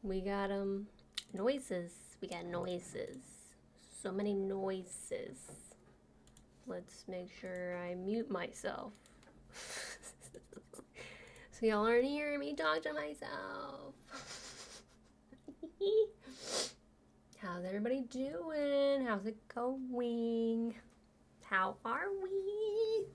We got noises. We got noises. So many noises. Let's make sure I mute myself. So y'all aren't hearing me talk to myself. How's everybody doing? How's it going? How are we?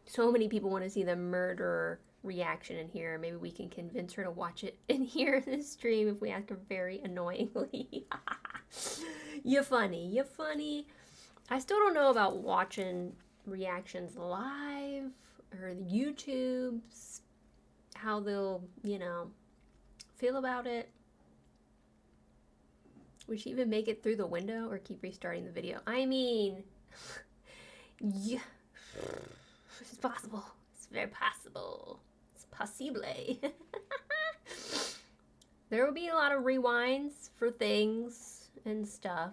So many people want to see the murderer reaction in here. Maybe we can convince her to watch it in here in this stream if we ask her very annoyingly. You're funny. You're funny. I still don't know about watching reactions live or YouTube's, how they'll, feel about it. Would she even make it through the window or keep restarting the video? I mean, yeah, it's possible. It's very possible. It's possible. There will be a lot of rewinds for things and stuff.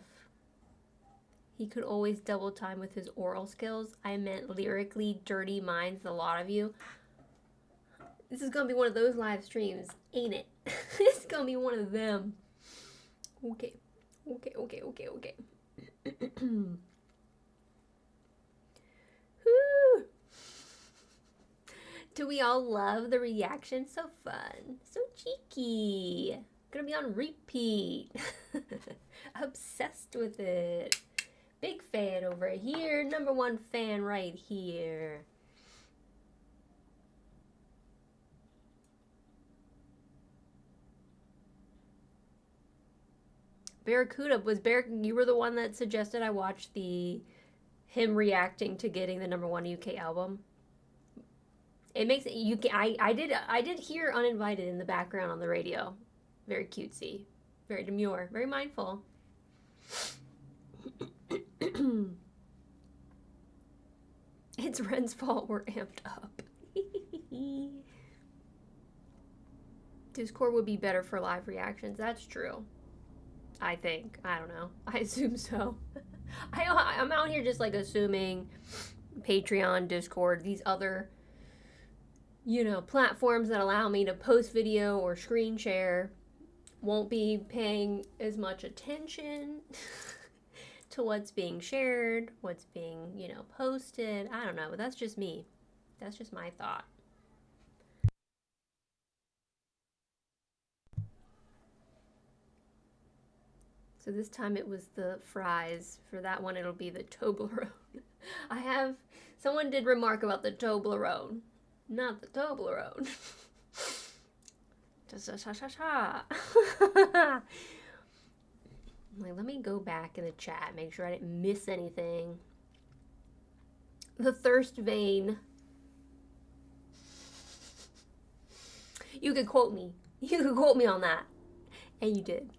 He could always double time with his oral skills. I meant lyrically dirty minds, a lot of you. This is gonna be one of those live streams, ain't it? It's gonna be one of them. Okay. Whew. Do we all love the reaction? So fun. So cheeky. Gonna be on repeat. Obsessed with it. Big fan over here. Number one fan right here. Barracuda, you were the one that suggested I watch him reacting to getting the number one UK album. It makes I did hear Uninvited in the background on the radio. Very cutesy, very demure, very mindful. It's Ren's fault we're amped up. Discord would be better for live reactions. That's true. I think. I don't know. I assume so. I'm out here just like assuming Patreon, Discord, these other, platforms that allow me to post video or screen share won't be paying as much attention to what's being shared, what's being, posted. I don't know, but that's just me. That's just my thought. So this time it was the fries. For that one, it'll be the Toblerone. Someone did remark about the Toblerone. Not the Toblerone. Let me go back in the chat, make sure I didn't miss anything. The thirst vein. You could quote me. You could quote me on that. And you did.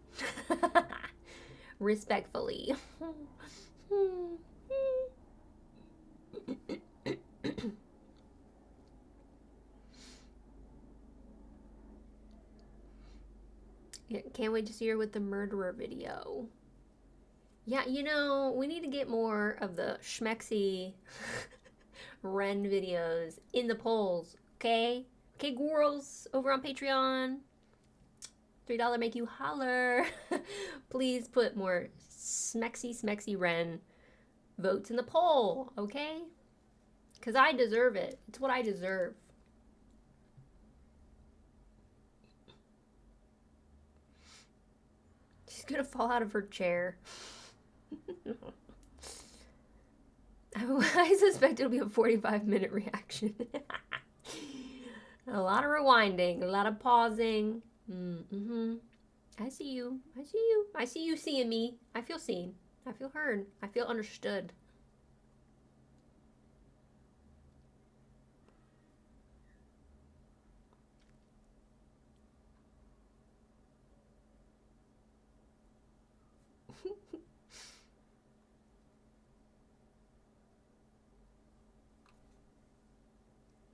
Respectfully. Yeah, can't wait to see her with the murderer video. Yeah, we need to get more of the schmexy Ren videos in the polls, okay? Okay, girls, over on Patreon. $3 make you holler. Please put more smexy Ren votes in the poll, okay? Because I deserve it. It's what I deserve. She's gonna fall out of her chair. I suspect it'll be a 45-minute reaction. A lot of rewinding, a lot of pausing. I see you. I see you. I see you seeing me. I feel seen. I feel heard. I feel understood.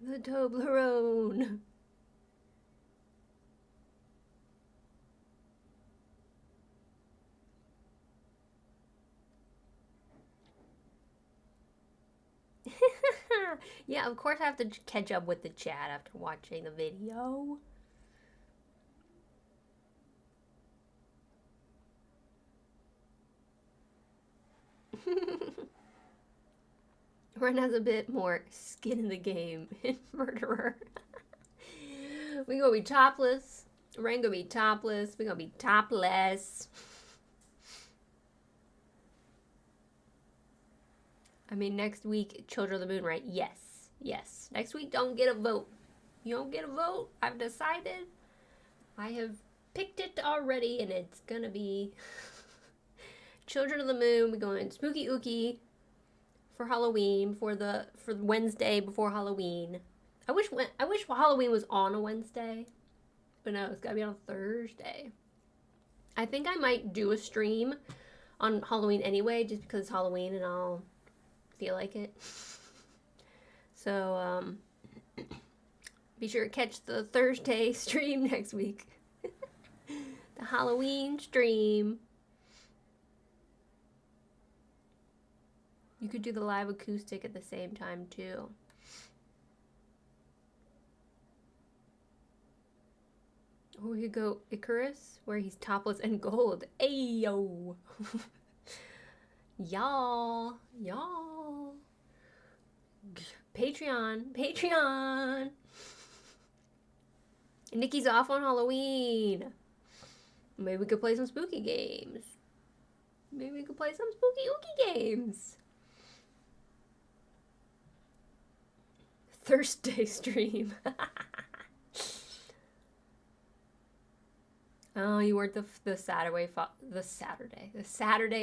The Toblerone. Yeah, of course I have to catch up with the chat after watching the video. Ren has a bit more skin in the game in Murderer. We gonna be topless. Ren gonna be topless. We gonna be topless. I mean, next week, Children of the Moon, right? Yes. Yes. Next week, don't get a vote. You don't get a vote. I've decided. I have picked it already, and it's gonna be Children of the Moon. We're going Spooky Ookie for Halloween, for Wednesday before Halloween. I wish Halloween was on a Wednesday, but no, it's gotta be on a Thursday. I think I might do a stream on Halloween anyway, just because it's Halloween and I'll feel like it. So be sure to catch the Thursday stream next week. The Halloween stream. You could do the live acoustic at the same time too. Or we could go Icarus, where he's topless and gold. Ayo! Y'all. Patreon. Nikki's off on Halloween. Maybe we could play some spooky games. Thursday stream. Oh, you weren't the Saturday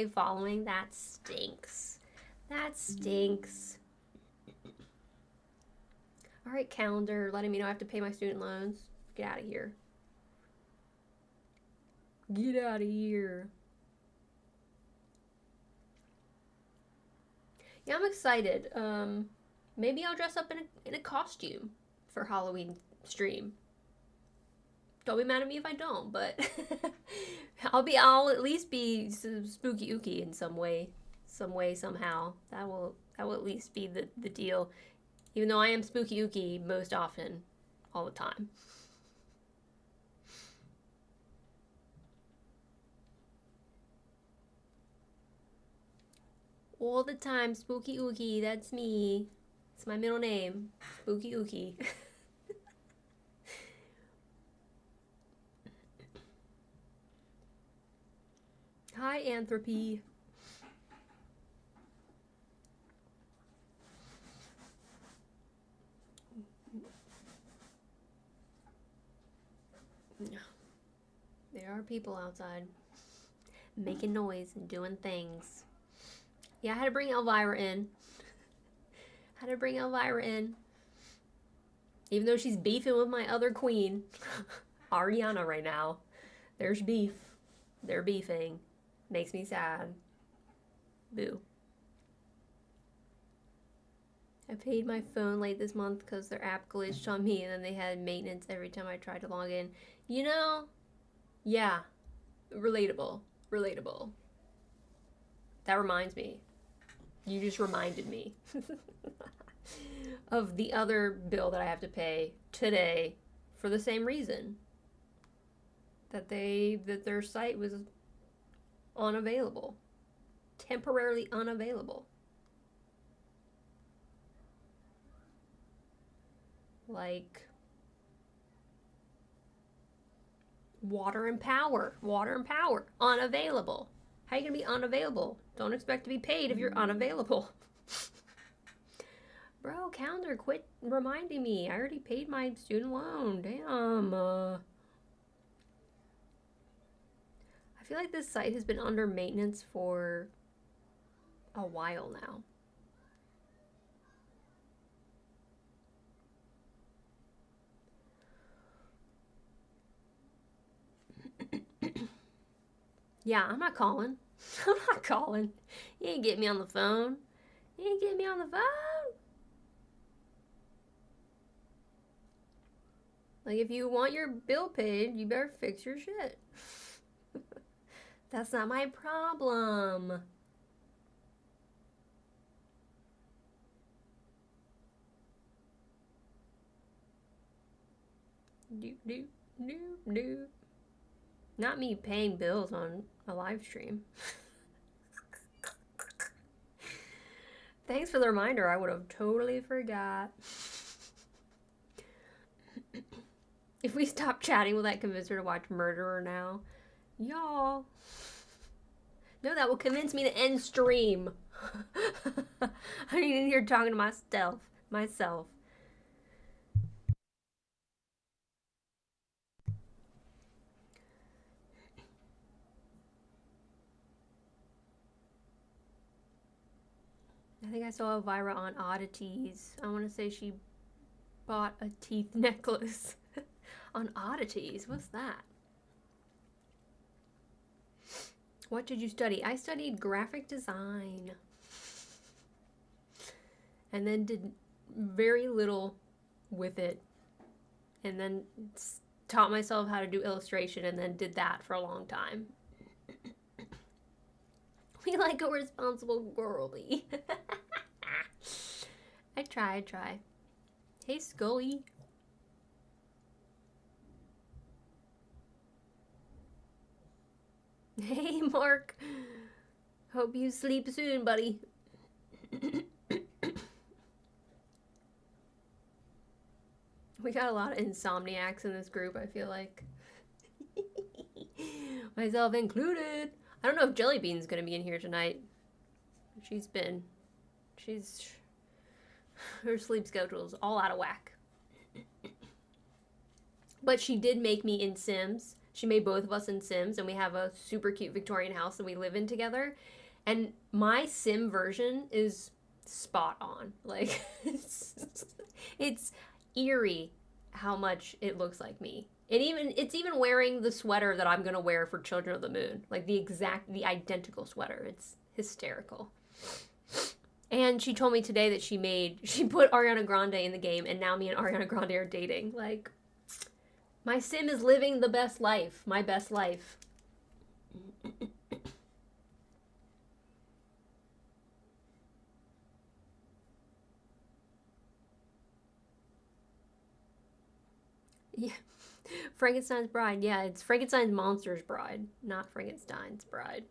following. That stinks. All right, calendar, letting me know I have to pay my student loans. Get out of here. Yeah, I'm excited. Maybe I'll dress up in a costume for Halloween stream. Don't be mad at me if I don't, but I'll at least be spooky ookie in some way, somehow. That will at least be the deal. Even though I am spooky ookie most often, all the time. All the time, spooky ookie, that's me. It's my middle name, spooky ookie. Hi, Anthropy. There are people outside making noise and doing things. Yeah, I had to bring Elvira in. Even though she's beefing with my other queen, Ariana, right now. There's beef. They're beefing. Makes me sad. Boo. I paid my phone late this month because their app glitched on me and then they had maintenance every time I tried to log in. You know, yeah, relatable. That reminds me. You just reminded me of the other bill that I have to pay today for the same reason. That their site was unavailable. Temporarily unavailable. Like water and power, unavailable. How are you gonna be unavailable? Don't expect to be paid if you're unavailable. Bro, calendar, quit reminding me. I already paid my student loan. Damn. I feel like this site has been under maintenance for a while now. Yeah, I'm not calling. You ain't get me on the phone. Like, if you want your bill paid, you better fix your shit. That's not my problem. Do, do, do, do. Not me paying bills on a live stream. Thanks for the reminder. I would have totally forgot. If we stop chatting, will that convince her to watch Murderer now? Y'all. No, that will convince me to end stream. I'm in here talking to myself. I think I saw Elvira on Oddities. I want to say she bought a teeth necklace on Oddities. What's that? What did you study? I studied graphic design. And then did very little with it. And then taught myself how to do illustration and then did that for a long time. We like a responsible girly. I try. Hey, Scully. Hey, Mark. Hope you sleep soon, buddy. We got a lot of insomniacs in this group, I feel like. Myself included. I don't know if Jellybean's gonna be in here tonight. Her sleep schedule's all out of whack. But she did make me in Sims. She made both of us in Sims, and we have a super cute Victorian house that we live in together. And my Sim version is spot on. Like, it's eerie how much it looks like me. It's even wearing the sweater that I'm gonna wear for Children of the Moon. Like the identical sweater. It's hysterical. And she told me today that she put Ariana Grande in the game, and now me and Ariana Grande are dating. Like, my Sim is living the best life. My best life. Yeah. Frankenstein's Bride. Yeah, it's Frankenstein's Monster's Bride, not Frankenstein's Bride.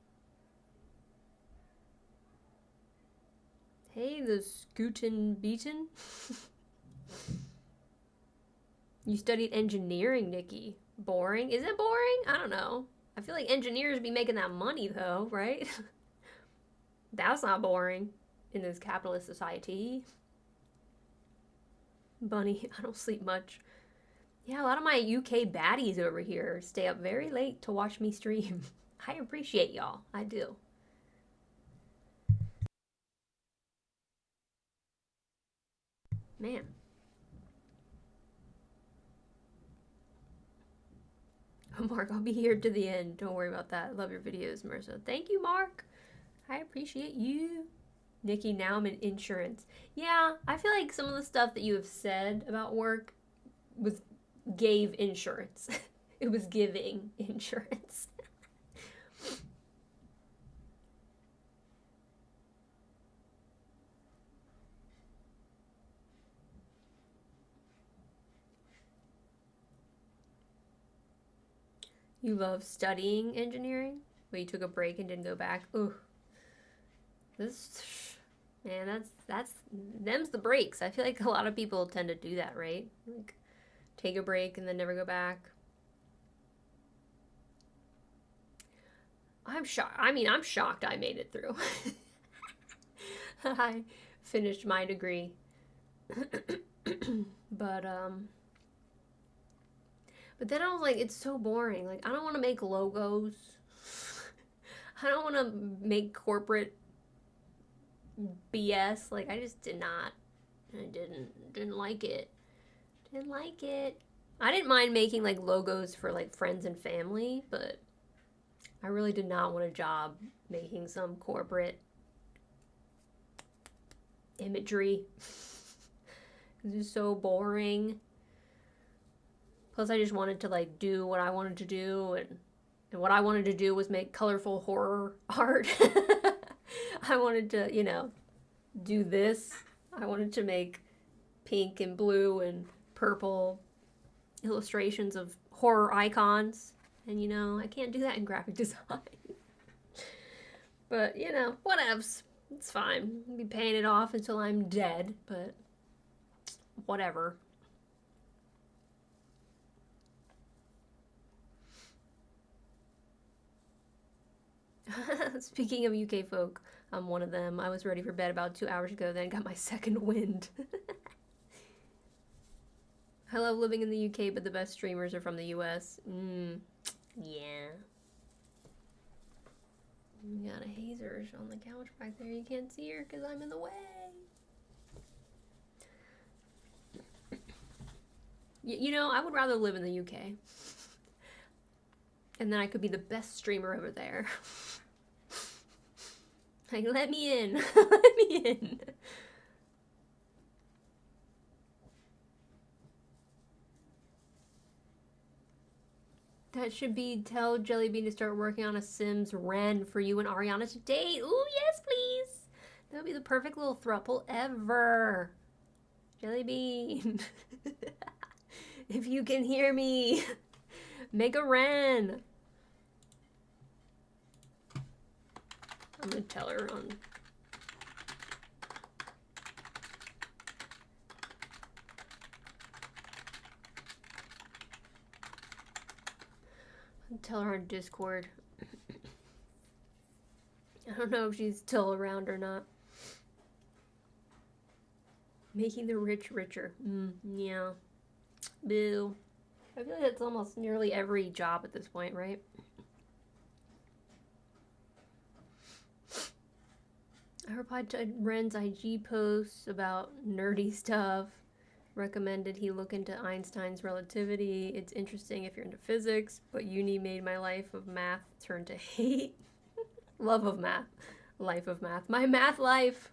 Hey, the Scootin' Beatin'. You studied engineering, Nikki. Boring? Is it boring? I don't know. I feel like engineers be making that money, though, right? That's not boring in this capitalist society. Bunny, I don't sleep much. Yeah, a lot of my UK baddies over here stay up very late to watch me stream. I appreciate y'all. I do. Man. Mark, I'll be here to the end. Don't worry about that. Love your videos, Marissa. Thank you, Mark. I appreciate you. Nikki, now I'm in insurance. Yeah, I feel like some of the stuff that you have said about work gave insurance. It was giving insurance. You love studying engineering, but you took a break and didn't go back. Ooh, man, them's the breaks. I feel like a lot of people tend to do that, right? Like, take a break and then never go back. I'm shocked. I'm shocked I made it through. I finished my degree. But then I was like, it's so boring. Like, I don't want to make logos. I don't want to make corporate BS. Like, I just did not. I didn't like it. Didn't like it. I didn't mind making like logos for like friends and family, but I really did not want a job making some corporate imagery. This is so boring. Plus, I just wanted to like do what I wanted to do, and what I wanted to do was make colorful horror art. I wanted to, do this. I wanted to make pink and blue and purple illustrations of horror icons. And, you know, I can't do that in graphic design. But, you know, whatevs. It's fine. I'll be paying it off until I'm dead, but whatever. Speaking of UK folk, I'm one of them. I was ready for bed about 2 hours ago, then got my second wind. I love living in the UK, but the best streamers are from the US. Yeah. We got a hazer on the couch back there. You can't see her because I'm in the way. You know, I would rather live in the UK. And then I could be the best streamer over there. Like, let me in. Let me in. That should be tell Jellybean to start working on a Sims Ren for you and Ariana to date. Ooh, yes, please. That would be the perfect little throuple ever. Jellybean. If you can hear me, make a Ren. I'm gonna tell her on. Tell her on Discord. I don't know if she's still around or not. Making the rich richer. Yeah. Boo. I feel like that's almost nearly every job at this point, right? I replied to Ren's IG posts about nerdy stuff. Recommended he look into Einstein's relativity. It's interesting if you're into physics, but uni made my life of math turn to hate. Love of math. Life of math. My math life.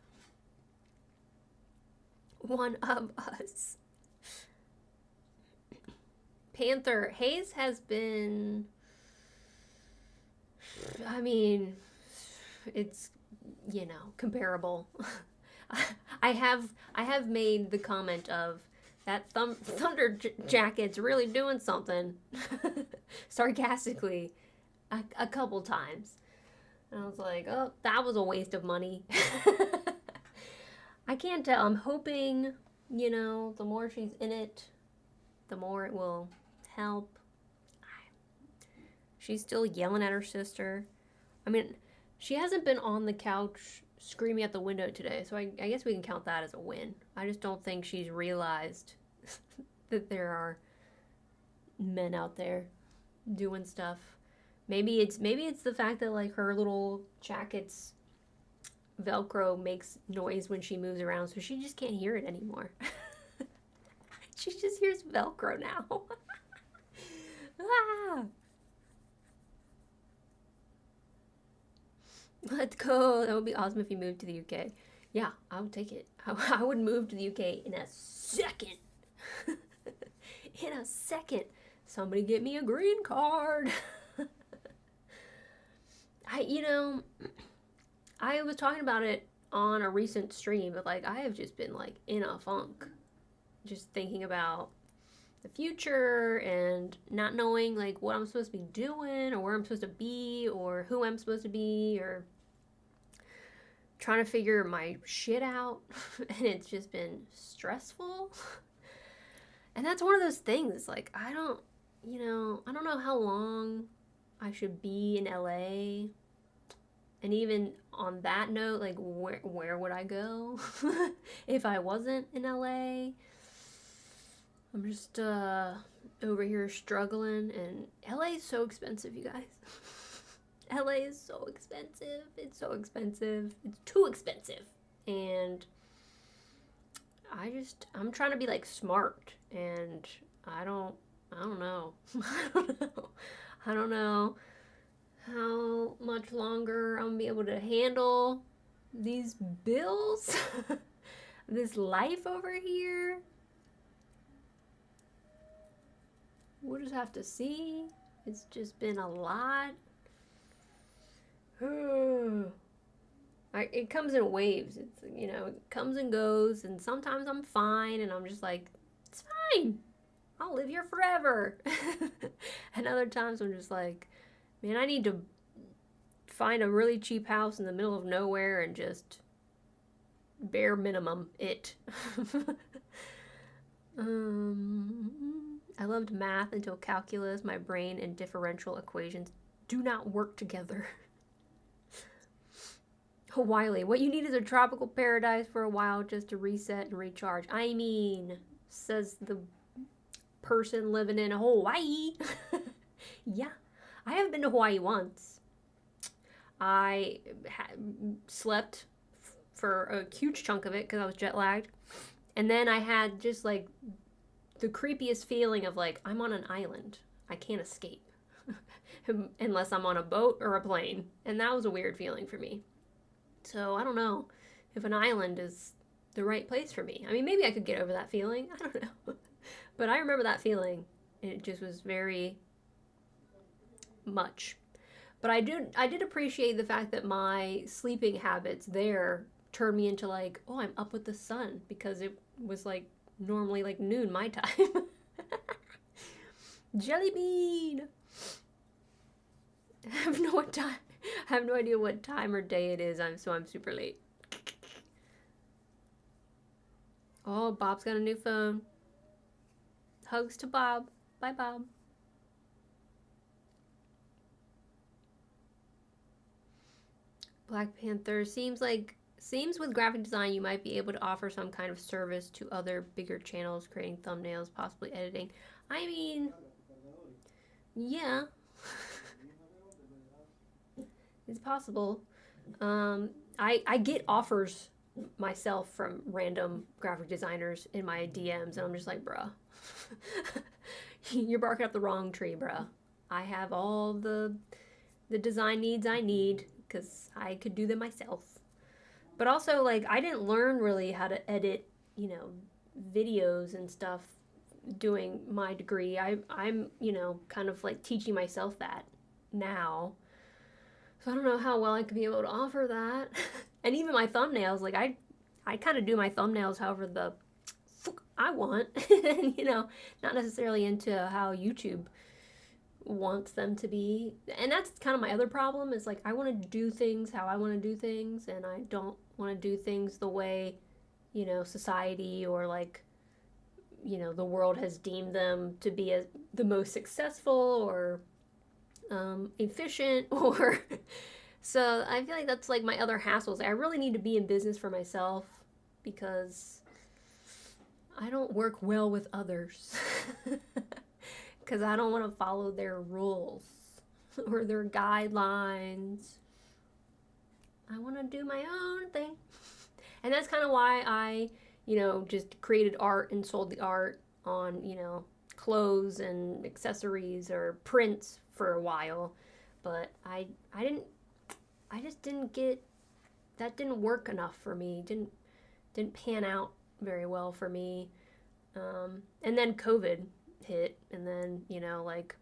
One of us. Panther. Hayes has been... I mean, it's, you know, comparable. I have made the comment of that thunder jacket's really doing something sarcastically a couple times. And I was like, oh, that was a waste of money. I can't tell. I'm hoping, you know, the more she's in it, the more it will help. She's still yelling at her sister. I mean, she hasn't been on the couch screaming at the window today, so I guess we can count that as a win. I just don't think she's realized that there are men out there doing stuff. Maybe it's the fact that, like, her little jacket's Velcro makes noise when she moves around, so she just can't hear it anymore. She just hears Velcro now. Ah! Let's go. That would be awesome if you moved to the UK. Yeah, I would take it. I would move to the UK in a second. In a second. Somebody get me a green card. I was talking about it on a recent stream, but, like, I have just been, like, in a funk. Just thinking about the future and not knowing, like, what I'm supposed to be doing or where I'm supposed to be or who I'm supposed to be or trying to figure my shit out. And it's just been stressful. And that's one of those things, like, I don't know how long I should be in LA. And even on that note, like, where would I go if I wasn't in LA? I'm just over here struggling, and LA is so expensive, you guys. LA is so expensive. It's so expensive. It's too expensive. And I'm trying to be, like, smart, and I don't know. I don't know how much longer I'm gonna be able to handle these bills. This life over here. We'll just have to see. It's just been a lot. It comes in waves. It's, it comes and goes, and sometimes I'm fine, and I'm just like, it's fine. I'll live here forever. And other times I'm just like, man, I need to find a really cheap house in the middle of nowhere and just bare minimum it. I loved math until calculus. My brain and differential equations do not work together. Wiley, what you need is a tropical paradise for a while just to reset and recharge. I mean, says the person living in Hawaii. Yeah, I have been to Hawaii once. I slept for a huge chunk of it because I was jet lagged. And then I had just like the creepiest feeling of like, I'm on an island. I can't escape unless I'm on a boat or a plane. And that was a weird feeling for me. So I don't know if an island is the right place for me. I mean, maybe I could get over that feeling. I don't know. But I remember that feeling. And it just was very much. But I did appreciate the fact that my sleeping habits there turned me into like, oh, I'm up with the sun, because it was like normally like noon my time. Jelly bean. I have no idea what time or day it is. I'm super late. Oh, Bob's got a new phone. Hugs to Bob. Bye, Bob. Black Panther seems with graphic design you might be able to offer some kind of service to other bigger channels, creating thumbnails, possibly editing. I mean, yeah. It's possible. I get offers myself from random graphic designers in my DMs, and I'm just like, bruh, you're barking up the wrong tree, bruh. I have all the design needs I need because I could do them myself. But also, like, I didn't learn really how to edit, videos and stuff doing my degree. I'm, kind of like teaching myself that now. So I don't know how well I could be able to offer that. And even my thumbnails, like I kind of do my thumbnails however the fuck I want. Not necessarily into how YouTube wants them to be. And that's kind of my other problem is like I want to do things how I want to do things, and I don't want to do things the way, society or like, the world has deemed them to be the most successful or efficient or so I feel like that's like my other hassles. I really need to be in business for myself because I don't work well with others because I don't want to follow their rules or their guidelines. I want to do my own thing. And that's kind of why I, just created art and sold the art on, clothes and accessories or prints for a while. But I just didn't get, that didn't work enough for me. Didn't pan out very well for me. And then COVID hit, and then, like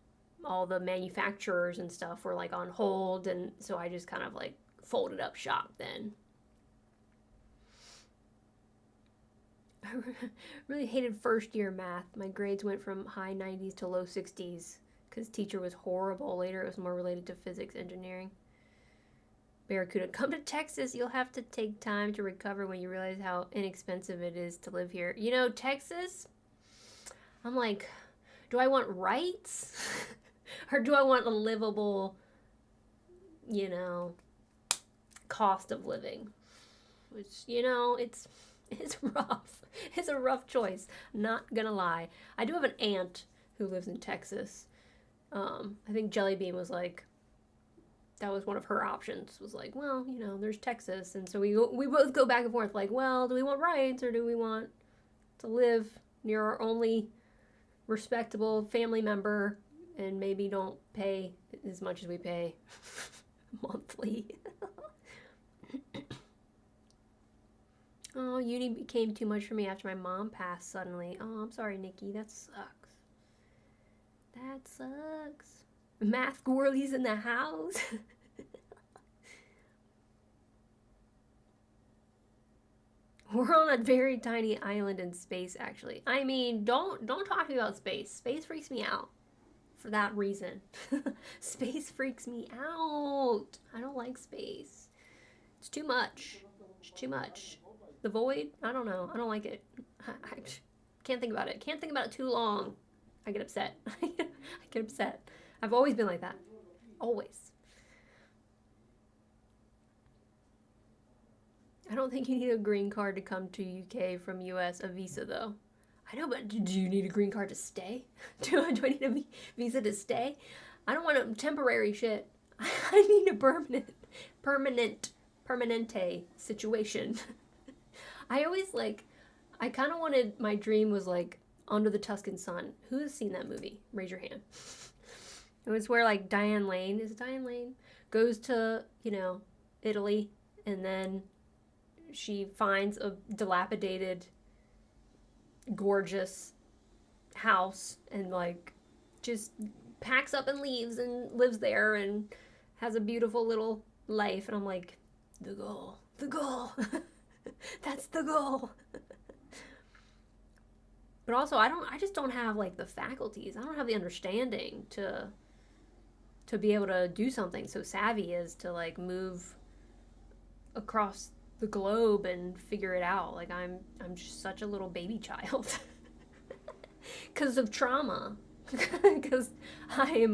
all the manufacturers and stuff were like on hold, and so I just kind of like folded up shop then. I really hated first year math. My grades went from high 90s to low 60s because teacher was horrible. Later it was more related to physics, engineering. Barracuda, come to Texas. You'll have to take time to recover when you realize how inexpensive it is to live here. Texas, I'm like, do I want rights? Or do I want a livable, cost of living? Which, it's rough. It's a rough choice. Not gonna lie. I do have an aunt who lives in Texas. I think Jellybean was like, that was one of her options. Was like, well, there's Texas, and so we both go back and forth. Like, well, do we want rights or do we want to live near our only respectable family member and maybe don't pay as much as we pay monthly? Oh, uni became too much for me after my mom passed suddenly. Oh, I'm sorry, Nikki. That sucks. That sucks. Math Gorley's in the house. We're on a very tiny island in space, actually. I mean, don't talk to me about space. Space freaks me out for that reason. Space freaks me out. I don't like space. It's too much. It's too much. The void, I don't know. I don't like it. I can't think about it. Can't think about it too long. I get upset. I get upset. I've always been like that. Always. I don't think you need a green card to come to UK from US, a visa though. I know, but do you need a green card to stay? Do I need a visa to stay? I don't want a temporary shit. I need a permanente situation. I always I kind of wanted, my dream was like Under the Tuscan Sun. Who has seen that movie? Raise your hand. It was where like Diane Lane, is it Diane Lane? Goes to, Italy, and then she finds a dilapidated, gorgeous house and like just packs up and leaves and lives there and has a beautiful little life. And I'm like, the goal. That's the goal. But also, I just don't have like the faculties. I don't have the understanding to be able to do something so savvy as to like move across the globe and figure it out. Like I'm just such a little baby child because of trauma. Because I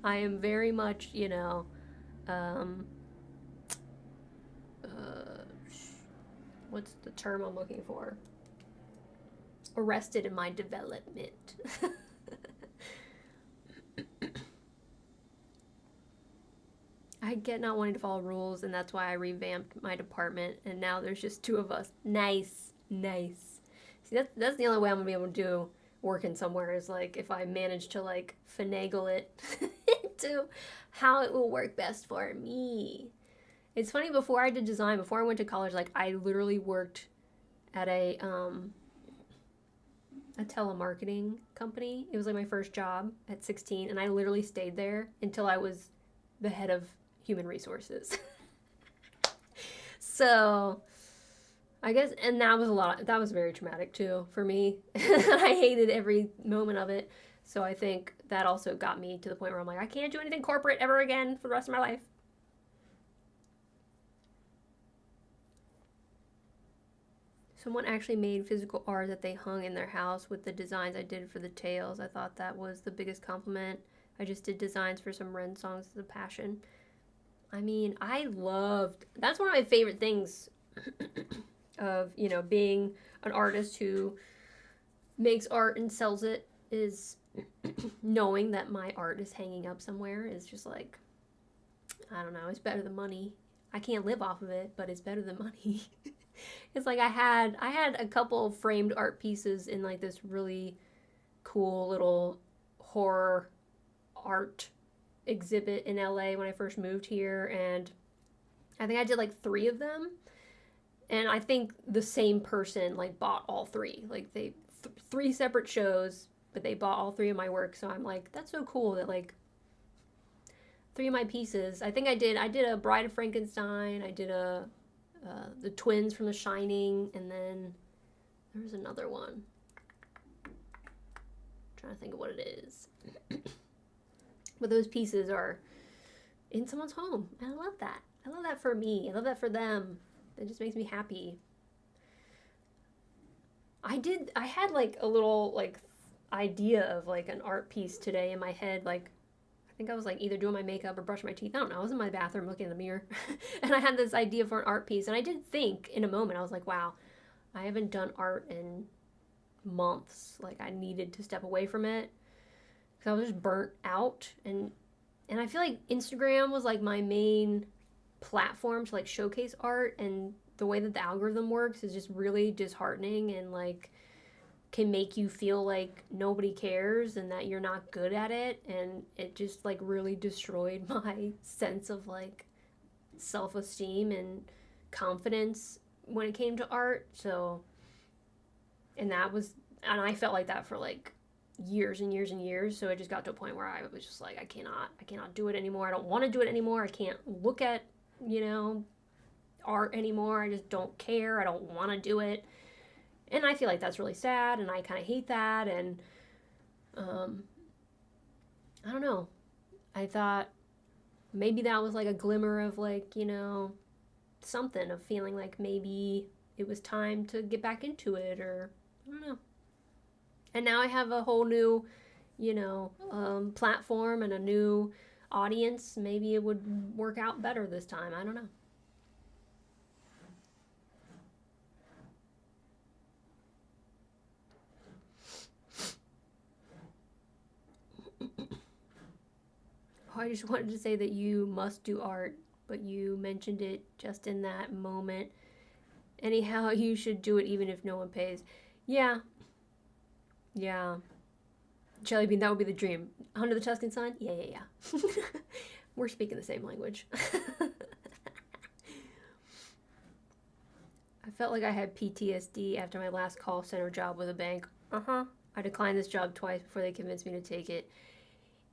am very much, what's the term I'm looking for? Arrested in my development. I get not wanting to follow rules, and that's why I revamped my department, and now there's just two of us. Nice. See, that's the only way I'm gonna be able to do working somewhere, is like if I manage to like finagle it into how it will work best for me. It's funny, before I did design, before I went to college, like I literally worked at a telemarketing company. It was like my first job at 16, and I literally stayed there until I was the head of human resources. So I guess, and that was very traumatic too for me. I hated every moment of it. So I think that also got me to the point where I'm like, I can't do anything corporate ever again for the rest of my life. Someone actually made physical art that they hung in their house with the designs I did for the tails. I thought that was the biggest compliment. I just did designs for some Ren songs as a passion. I mean, that's one of my favorite things of, being an artist who makes art and sells it, is knowing that my art is hanging up somewhere is just like, I don't know, it's better than money. I can't live off of it, but it's better than money. It's like I had a couple framed art pieces in like this really cool little horror art exhibit in LA when I first moved here, and I think I did like 3 of them, and I think the same person like bought all 3. Like they 3 separate shows, but they bought all 3 of my work. So I'm like, that's so cool that like 3 of my pieces. I think I did a Bride of Frankenstein, I did the twins from The Shining, and then there was another one. I'm trying to think of what it is. But those pieces are in someone's home, and I love that. I love that for me. I love that for them. It just makes me happy. I had like a little like idea of like an art piece today in my head. Like I think I was like either doing my makeup or brushing my teeth. I don't know. I was in my bathroom looking in the mirror and I had this idea for an art piece, and I did think in a moment, I was like, wow, I haven't done art in months. Like I needed to step away from it because I was just burnt out, and I feel like Instagram was like my main platform to like showcase art, and the way that the algorithm works is just really disheartening and like can make you feel like nobody cares and that you're not good at it, and it just like really destroyed my sense of like self-esteem and confidence when it came to art. So, and I felt like that for like years and years and years. So it just got to a point where I was just like, I cannot do it anymore. I don't want to do it anymore. I can't look at, art anymore. I just don't care. I don't want to do it. And I feel like that's really sad, and I kind of hate that. And I don't know. I thought maybe that was like a glimmer of like, you know, something of feeling like maybe it was time to get back into it, or I don't know. And now I have a whole new, you know, platform and a new audience. Maybe it would work out better this time. I don't know. Oh, I just wanted to say that you must do art, but you mentioned it just in that moment. Anyhow, you should do it even if no one pays. Yeah, yeah. Jelly bean, that would be the dream. Under the Tuscan sun? Yeah, yeah, yeah. We're speaking the same language. I felt like I had PTSD after my last call center job with a bank. Uh-huh. I declined this job twice before they convinced me to take it.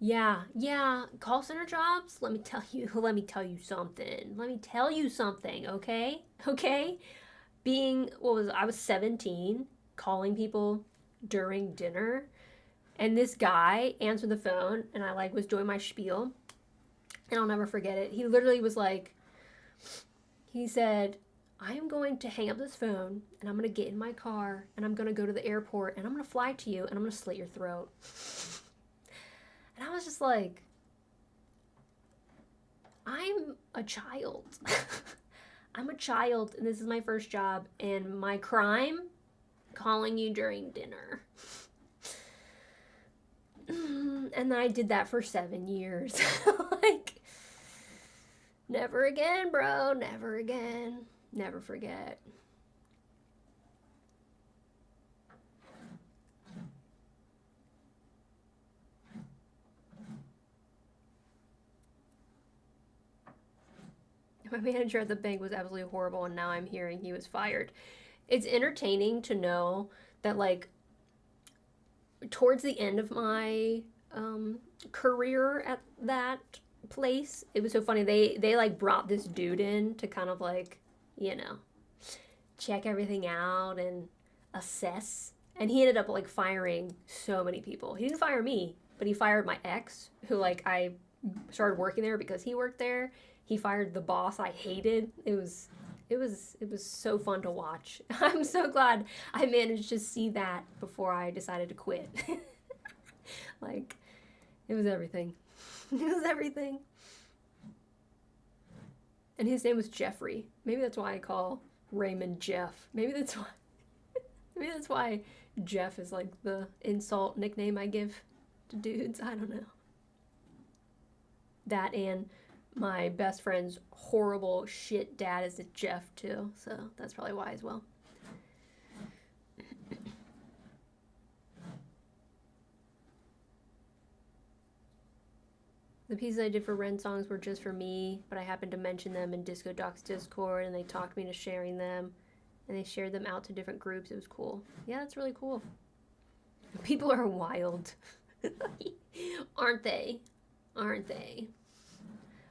Yeah, yeah. Call center jobs? Let me tell you, let me tell you something. Let me tell you something, okay? Okay? I was 17, calling people during dinner, and this guy answered the phone, and I like was doing my spiel, and I'll never forget it. He literally was like, he said, I am going to hang up this phone, and I'm going to get in my car, and I'm going to go to the airport, and I'm going to fly to you, and I'm going to slit your throat. And I was just like, I'm a child. I'm a child, and this is my first job, and my crime, calling you during dinner. And then I did that for 7 years. Like, never again, bro. Never again. Never forget. My manager at the bank was absolutely horrible, and now I'm hearing he was fired. It's entertaining to know that, like, towards the end of my career at that place, it was so funny. They like brought this dude in to kind of like, you know, check everything out and assess. And he ended up like firing so many people. He didn't fire me, but he fired my ex, who like I started working there because he worked there. He fired the boss I hated. It was so fun to watch. I'm so glad I managed to see that before I decided to quit. Like, it was everything. It was everything. And his name was Jeffrey. Maybe that's why I call Raymond Jeff. Maybe that's why Jeff is like the insult nickname I give to dudes. I don't know. That and my best friend's horrible shit dad is a Jeff too, so that's probably why as well. The pieces I did for Ren songs were just for me, but I happened to mention them in Disco Doc's Discord, and they talked me into sharing them, and they shared them out to different groups. It was cool. Yeah, that's really cool. People are wild. Aren't they? Aren't they?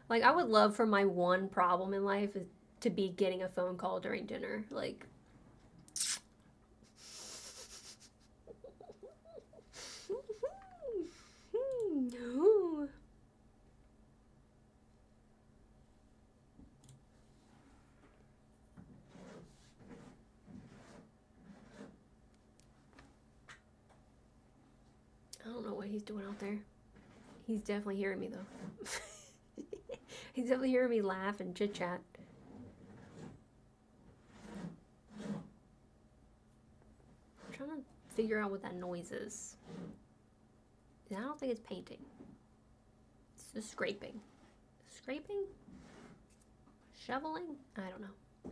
Like, I would love for my one problem in life is to be getting a phone call during dinner. Like, I don't know what he's doing out there. He's definitely hearing me, though. He's definitely hearing me laugh and chit-chat. I'm trying to figure out what that noise is. I don't think it's painting. It's just scraping. Scraping? Shoveling? I don't know.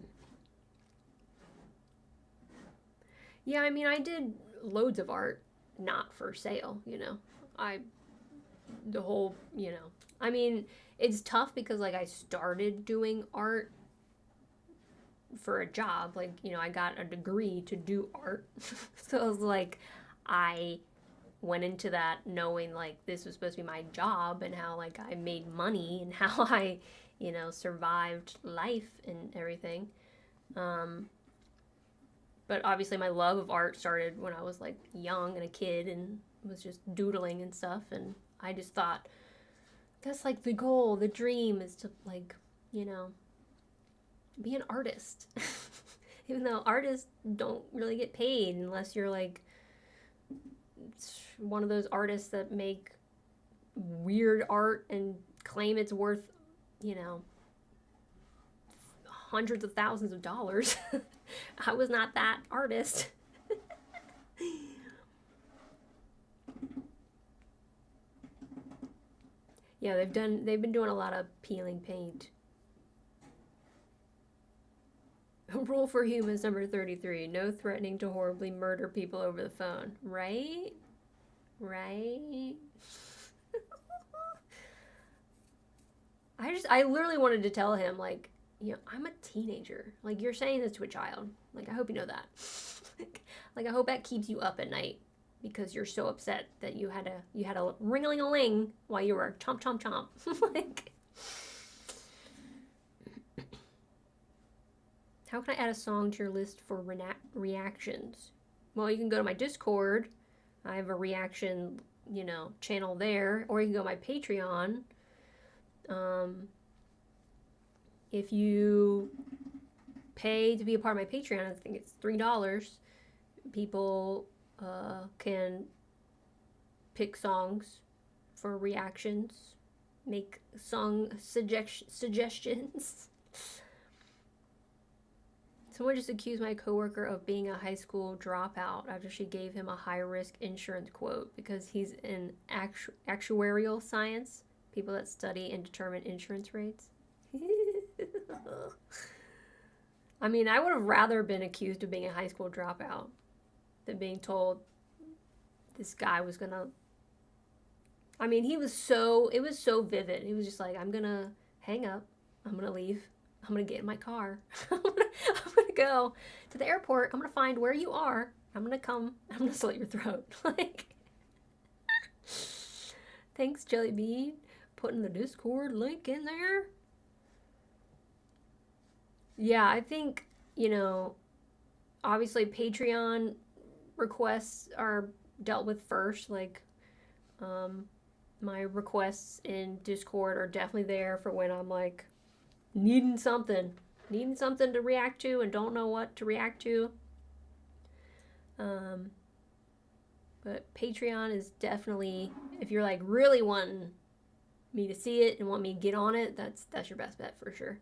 Yeah, I mean, I did loads of art, not for sale, you know. The whole, you know. I mean, it's tough because, like, I started doing art for a job. Like, you know, I got a degree to do art. So it was like, I went into that knowing, like, this was supposed to be my job and how, like, I made money and how I, survived life and everything. But obviously my love of art started when I was like young and a kid and was just doodling and stuff. And I just thought, that's like the goal, the dream is to like, be an artist. Even though artists don't really get paid unless you're like one of those artists that make weird art and claim it's worth, hundreds of thousands of dollars. I was not that artist. Yeah, they've been doing a lot of peeling paint. Rule for humans number 33. No threatening to horribly murder people over the phone. Right? Right? I literally wanted to tell him, like, I'm a teenager. Like, you're saying this to a child. Like, I hope you know that. Like, I hope that keeps you up at night because you're so upset that you had a ring-a-ling-a-ling while you were chomp, chomp, chomp. Like, how can I add a song to your list for reactions? Well, you can go to my Discord. I have a reaction, channel there. Or you can go to my Patreon. If you pay to be a part of my Patreon, I think it's $3, people can pick songs for reactions, make song suggestions. Someone just accused my coworker of being a high school dropout after she gave him a high-risk insurance quote because he's in actuarial science, people that study and determine insurance rates. I mean, I would have rather been accused of being a high school dropout than being told this guy was gonna... I mean, it was so vivid. He was just like, I'm gonna hang up, I'm gonna leave, I'm gonna get in my car, I'm gonna go to the airport, I'm gonna find where you are, I'm gonna slit your throat. Like, thanks, Jelly Bean, putting the Discord link in there. Yeah, I think, obviously Patreon requests are dealt with first. Like, my requests in Discord are definitely there for when I'm like needing something to react to and don't know what to react to. But Patreon is definitely, if you're like really wanting me to see it and want me to get on it, that's your best bet for sure.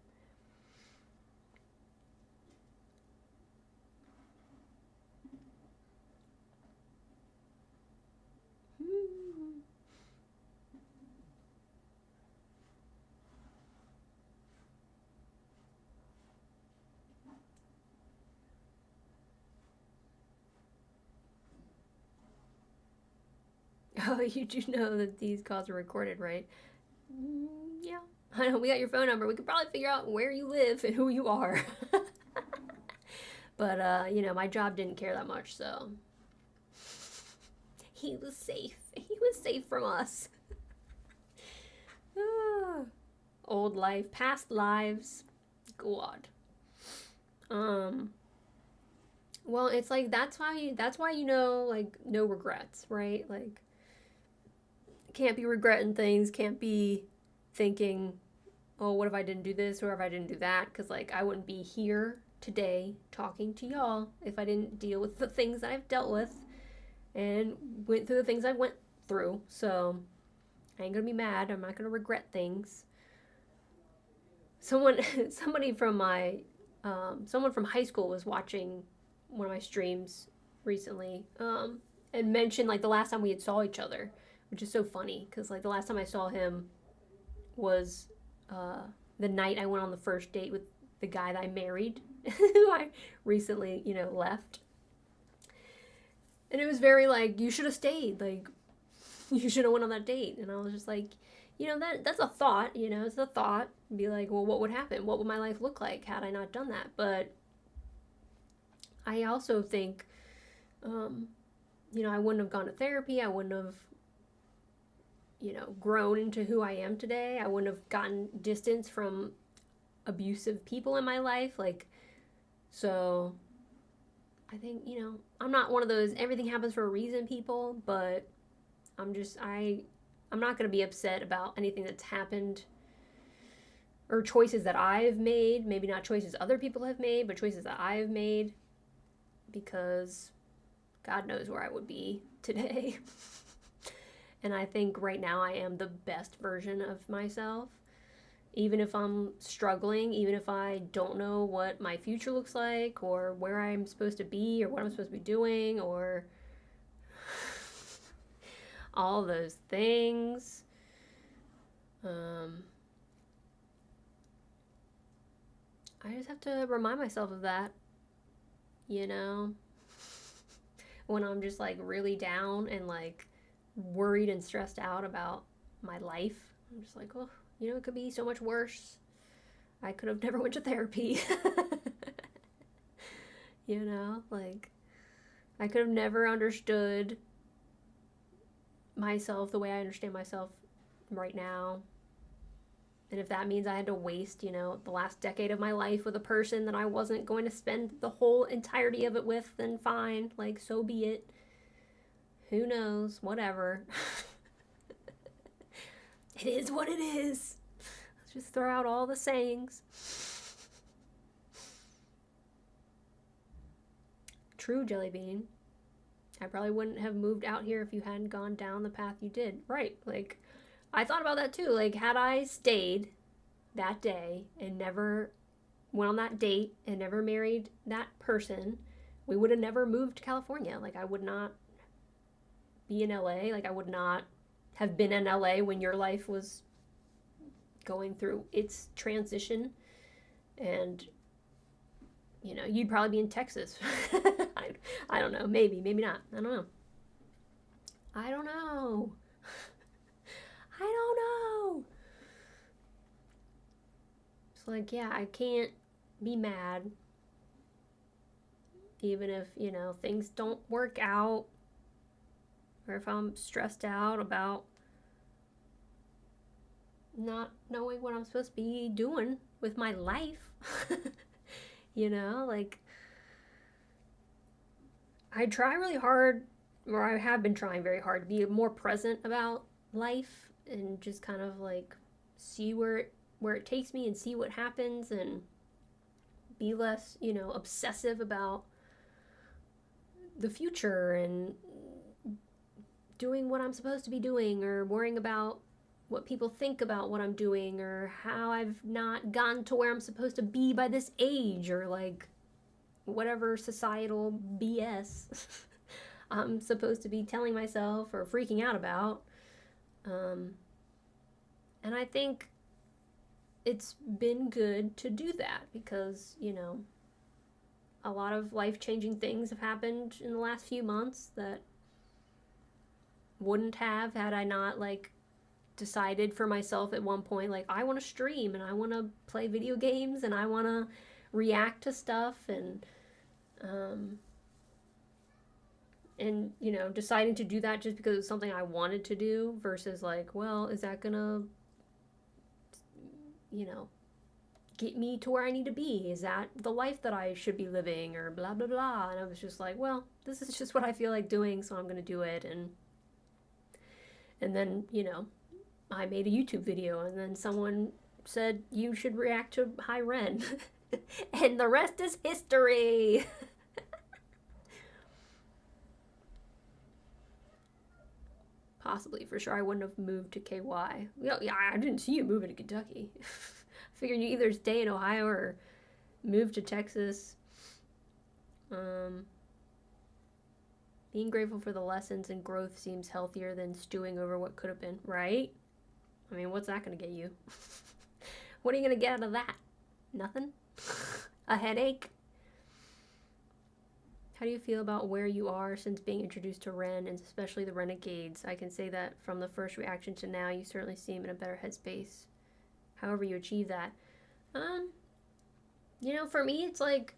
Oh, you do know that these calls are recorded, right? Yeah. I know, we got your phone number. We could probably figure out where you live and who you are. But, my job didn't care that much, so... He was safe. He was safe from us. Old life. Past lives. God. Well, it's like, that's why, like, no regrets, right? Like, can't be regretting things, can't be thinking, oh, what if I didn't do this or if I didn't do that? Because, like, I wouldn't be here today talking to y'all if I didn't deal with the things that I've dealt with and went through the things I went through. So I ain't gonna be mad. I'm not gonna regret things. Someone from high school was watching one of my streams recently, and mentioned like the last time we had saw each other, which is so funny because like the last time I saw him was the night I went on the first date with the guy that I married, who I recently, left. And it was very like, you should have stayed, like, you should have went on that date. And I was just like, that's a thought, it's a thought. Be like, well, what would happen? What would my life look like had I not done that? But I also think, I wouldn't have gone to therapy. I wouldn't have you know, grown into who I am today. I wouldn't have gotten distance from abusive people in my life. Like, so I think, you know, I'm not one of those everything happens for a reason people, but I'm not going to be upset about anything that's happened or choices that I've made, maybe not choices other people have made, but choices that I've made, because God knows where I would be today. And I think right now I am the best version of myself. Even if I'm struggling, even if I don't know what my future looks like or where I'm supposed to be or what I'm supposed to be doing or all those things. I just have to remind myself of that, you know, when I'm just like really down and like worried and stressed out about my life. I'm just like, oh, you know, it could be so much worse. I could have never went to therapy. You know, like I could have never understood myself the way I understand myself right now. And if that means I had to waste, you know, the last decade of my life with a person that I wasn't going to spend the whole entirety of it with, then fine. Like, so be it. Who knows? Whatever. It is what it is. Let's just throw out all the sayings. True, Jellybean. I probably wouldn't have moved out here if you hadn't gone down the path you did. Right. Like, I thought about that too. Like, had I stayed that day and never went on that date and never married that person, we would have never moved to California. Like, I would not be in LA. Like, I would not have been in LA when your life was going through its transition. And, you know, you'd probably be in Texas. I don't know. Maybe, maybe not. I don't know. I don't know. I don't know. It's like, yeah, I can't be mad. Even if, you know, things don't work out. Or if I'm stressed out about not knowing what I'm supposed to be doing with my life. You know, like, I try really hard, or I have been trying very hard to be more present about life and just kind of like see where it takes me and see what happens and be less, you know, obsessive about the future and doing what I'm supposed to be doing or worrying about what people think about what I'm doing or how I've not gotten to where I'm supposed to be by this age or like whatever societal BS I'm supposed to be telling myself or freaking out about. And I think it's been good to do that because, you know, a lot of life-changing things have happened in the last few months that wouldn't have had I not like decided for myself at one point, like, I want to stream and I want to play video games and I want to react to stuff and you know, deciding to do that just because it's something I wanted to do versus like, well, is that gonna, you know, get me to where I need to be? Is that the life that I should be living or blah blah blah? And I was just like, well, this is just what I feel like doing, so I'm gonna do it. And then, you know, I made a YouTube video and then someone said you should react to High Ren. And the rest is history. Possibly, for sure. I wouldn't have moved to KY. Yeah, I didn't see you moving to Kentucky. I figured you either stay in Ohio or move to Texas. Being grateful for the lessons and growth seems healthier than stewing over what could have been, right? I mean, what's that going to get you? What are you going to get out of that? Nothing? A headache? How do you feel about where you are since being introduced to Ren, and especially the Renegades? I can say that from the first reaction to now, you certainly seem in a better headspace. However you achieve that. You know, for me, it's like,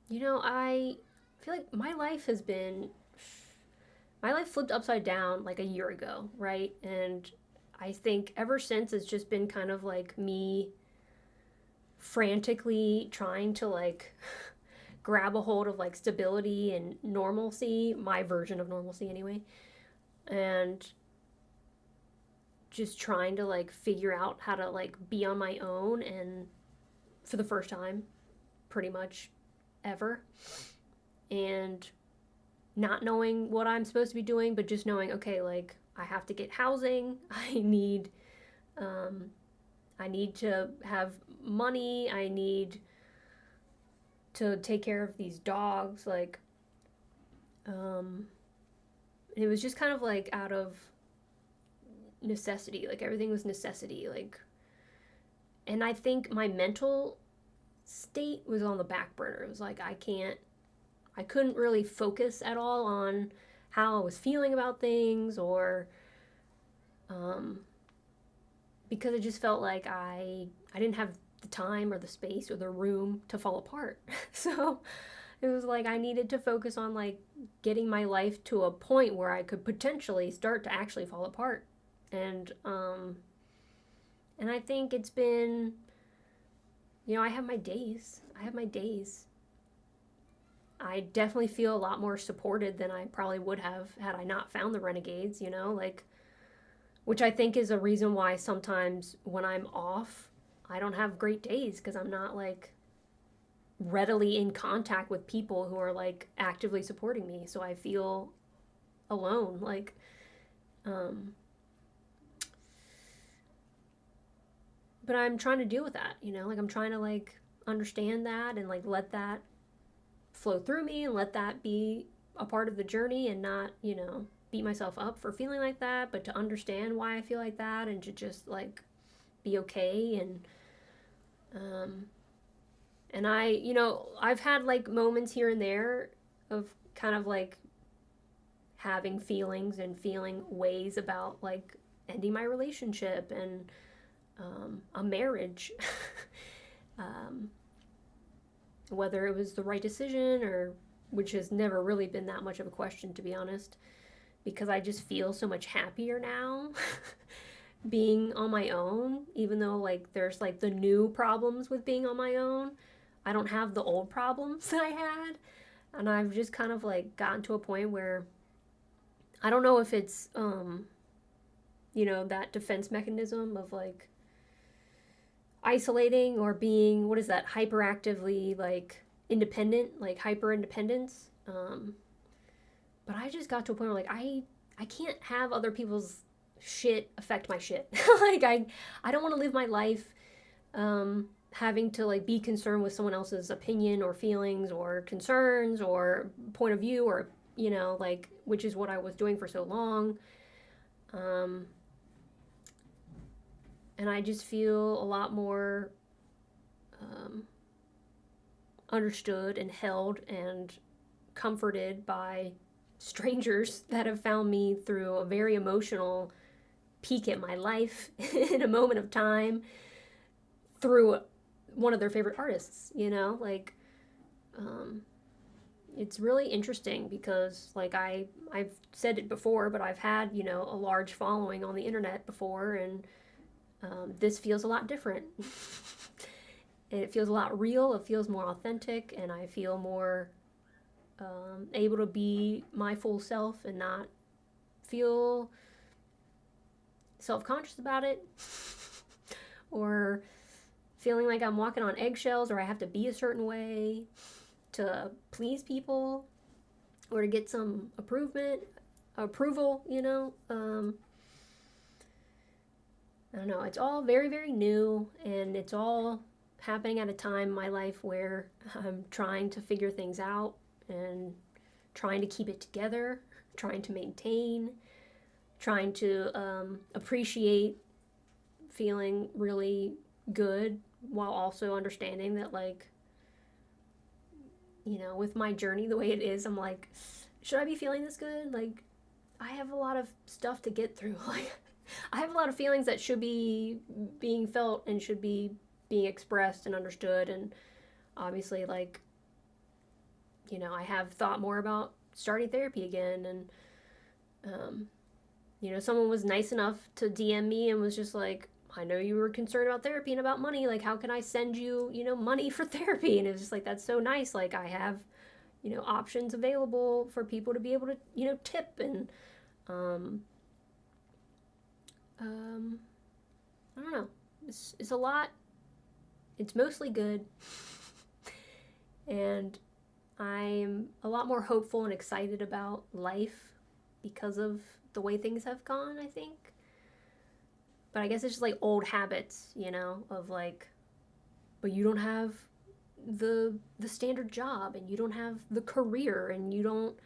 you know, I I feel like my life flipped upside down like a year ago, right? And I think ever since it's just been kind of like me frantically trying to like grab a hold of like stability and normalcy, my version of normalcy anyway, and just trying to like figure out how to like be on my own, and for the first time pretty much ever, and not knowing what I'm supposed to be doing, but just knowing, okay, like I have to get housing, I need to have money, I need to take care of these dogs, like it was just kind of like out of necessity, like everything was necessity, like, and I think my mental state was on the back burner. It was like I couldn't really focus at all on how I was feeling about things, or because it just felt like I didn't have the time or the space or the room to fall apart. So it was like I needed to focus on like getting my life to a point where I could potentially start to actually fall apart. And I think it's been, I have my days. I definitely feel a lot more supported than I probably would have had I not found the Renegades, like, which I think is a reason why sometimes when I'm off, I don't have great days, because I'm not like readily in contact with people who are like actively supporting me. So I feel alone, like, but I'm trying to deal with that, like I'm trying to like understand that and like let that flow through me and let that be a part of the journey, and not, beat myself up for feeling like that, but to understand why I feel like that, and to just like be okay. And I've had like moments here and there of kind of like having feelings and feeling ways about like ending my relationship and a marriage. Whether it was the right decision, or, which has never really been that much of a question, to be honest, because I just feel so much happier now being on my own, even though like there's like the new problems with being on my own. I don't have the old problems that I had, and I've just kind of like gotten to a point where I don't know if it's that defense mechanism of like isolating, or being, what is that, hyperactively like independent, like hyper independence. But I just got to a point where like I can't have other people's shit affect my shit. Like I don't want to live my life having to like be concerned with someone else's opinion or feelings or concerns or point of view, or like, which is what I was doing for so long. And I just feel a lot more understood and held and comforted by strangers that have found me through a very emotional peak at my life in a moment of time, through one of their favorite artists, like, it's really interesting because like I've said it before, but I've had, a large following on the internet before, and this feels a lot different. It feels a lot real, it feels more authentic, and I feel more able to be my full self and not feel self-conscious about it, or feeling like I'm walking on eggshells, or I have to be a certain way to please people, or to get some approval, I don't know, it's all very, very new, and it's all happening at a time in my life where I'm trying to figure things out and trying to keep it together, trying to maintain, trying to appreciate feeling really good, while also understanding that, like, with my journey the way it is, I'm like, should I be feeling this good? Like, I have a lot of stuff to get through. Like, I have a lot of feelings that should be being felt and should be being expressed and understood, and obviously, like, you know, I have thought more about starting therapy again. And, you know, someone was nice enough to DM me and was just like, I know you were concerned about therapy and about money. Like, how can I send you, you know, money for therapy? And it was just like, that's so nice. Like, I have, you know, options available for people to be able to, you know, tip. And, um, I don't know. It's a lot. It's mostly good. And I'm a lot more hopeful and excited about life because of the way things have gone, I think. But I guess it's just like old habits, you know, of like, but you don't have the standard job, and you don't have the career, and you don't,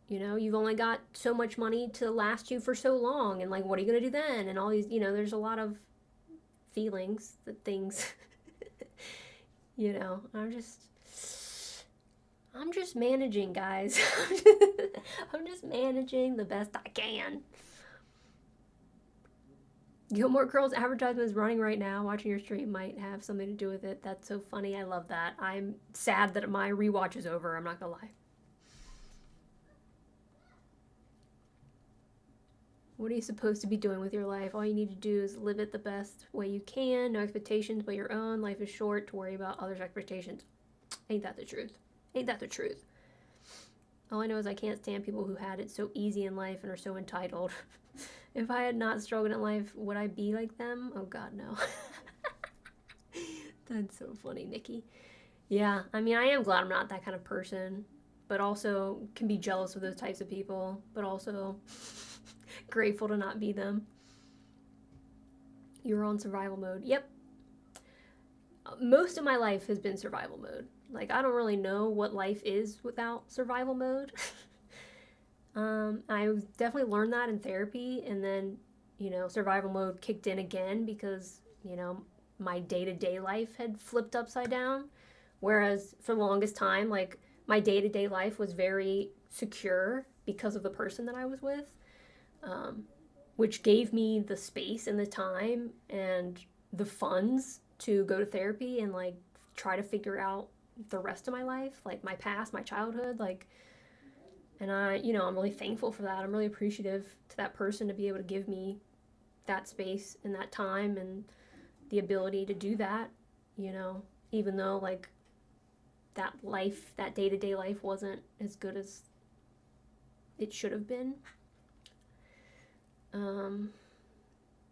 you know, you've only got so much money to last you for so long, and like, what are you going to do then? And all these, you know, there's a lot of feelings that things, you know, I'm just managing, guys. I'm just managing the best I can. Gilmore Girls advertisement is running right now. Watching your stream might have something to do with it. That's so funny. I love that. I'm sad that my rewatch is over. I'm not gonna lie. What are you supposed to be doing with your life? All you need to do is live it the best way you can. No expectations but your own. Life is short to worry about others' expectations. Ain't that the truth? Ain't that the truth? All I know is I can't stand people who had it so easy in life and are so entitled. If I had not struggled in life, would I be like them? Oh God, no. That's so funny, Nikki. Yeah, I mean, I am glad I'm not that kind of person, but also can be jealous of those types of people, but also grateful to not be them. You're on survival mode. Yep. Most of my life has been survival mode. Like, I don't really know what life is without survival mode. I definitely learned that in therapy, and then, you know, survival mode kicked in again because, you know, my day-to-day life had flipped upside down. Whereas for the longest time, like, my day-to-day life was very secure because of the person that I was with, which gave me the space and the time and the funds to go to therapy and, like, try to figure out the rest of my life, like my past, my childhood, like, and you know, I'm really thankful for that. I'm really appreciative to that person to be able to give me that space and that time and the ability to do that, you know, even though, like, that life, that day-to-day life wasn't as good as it should have been.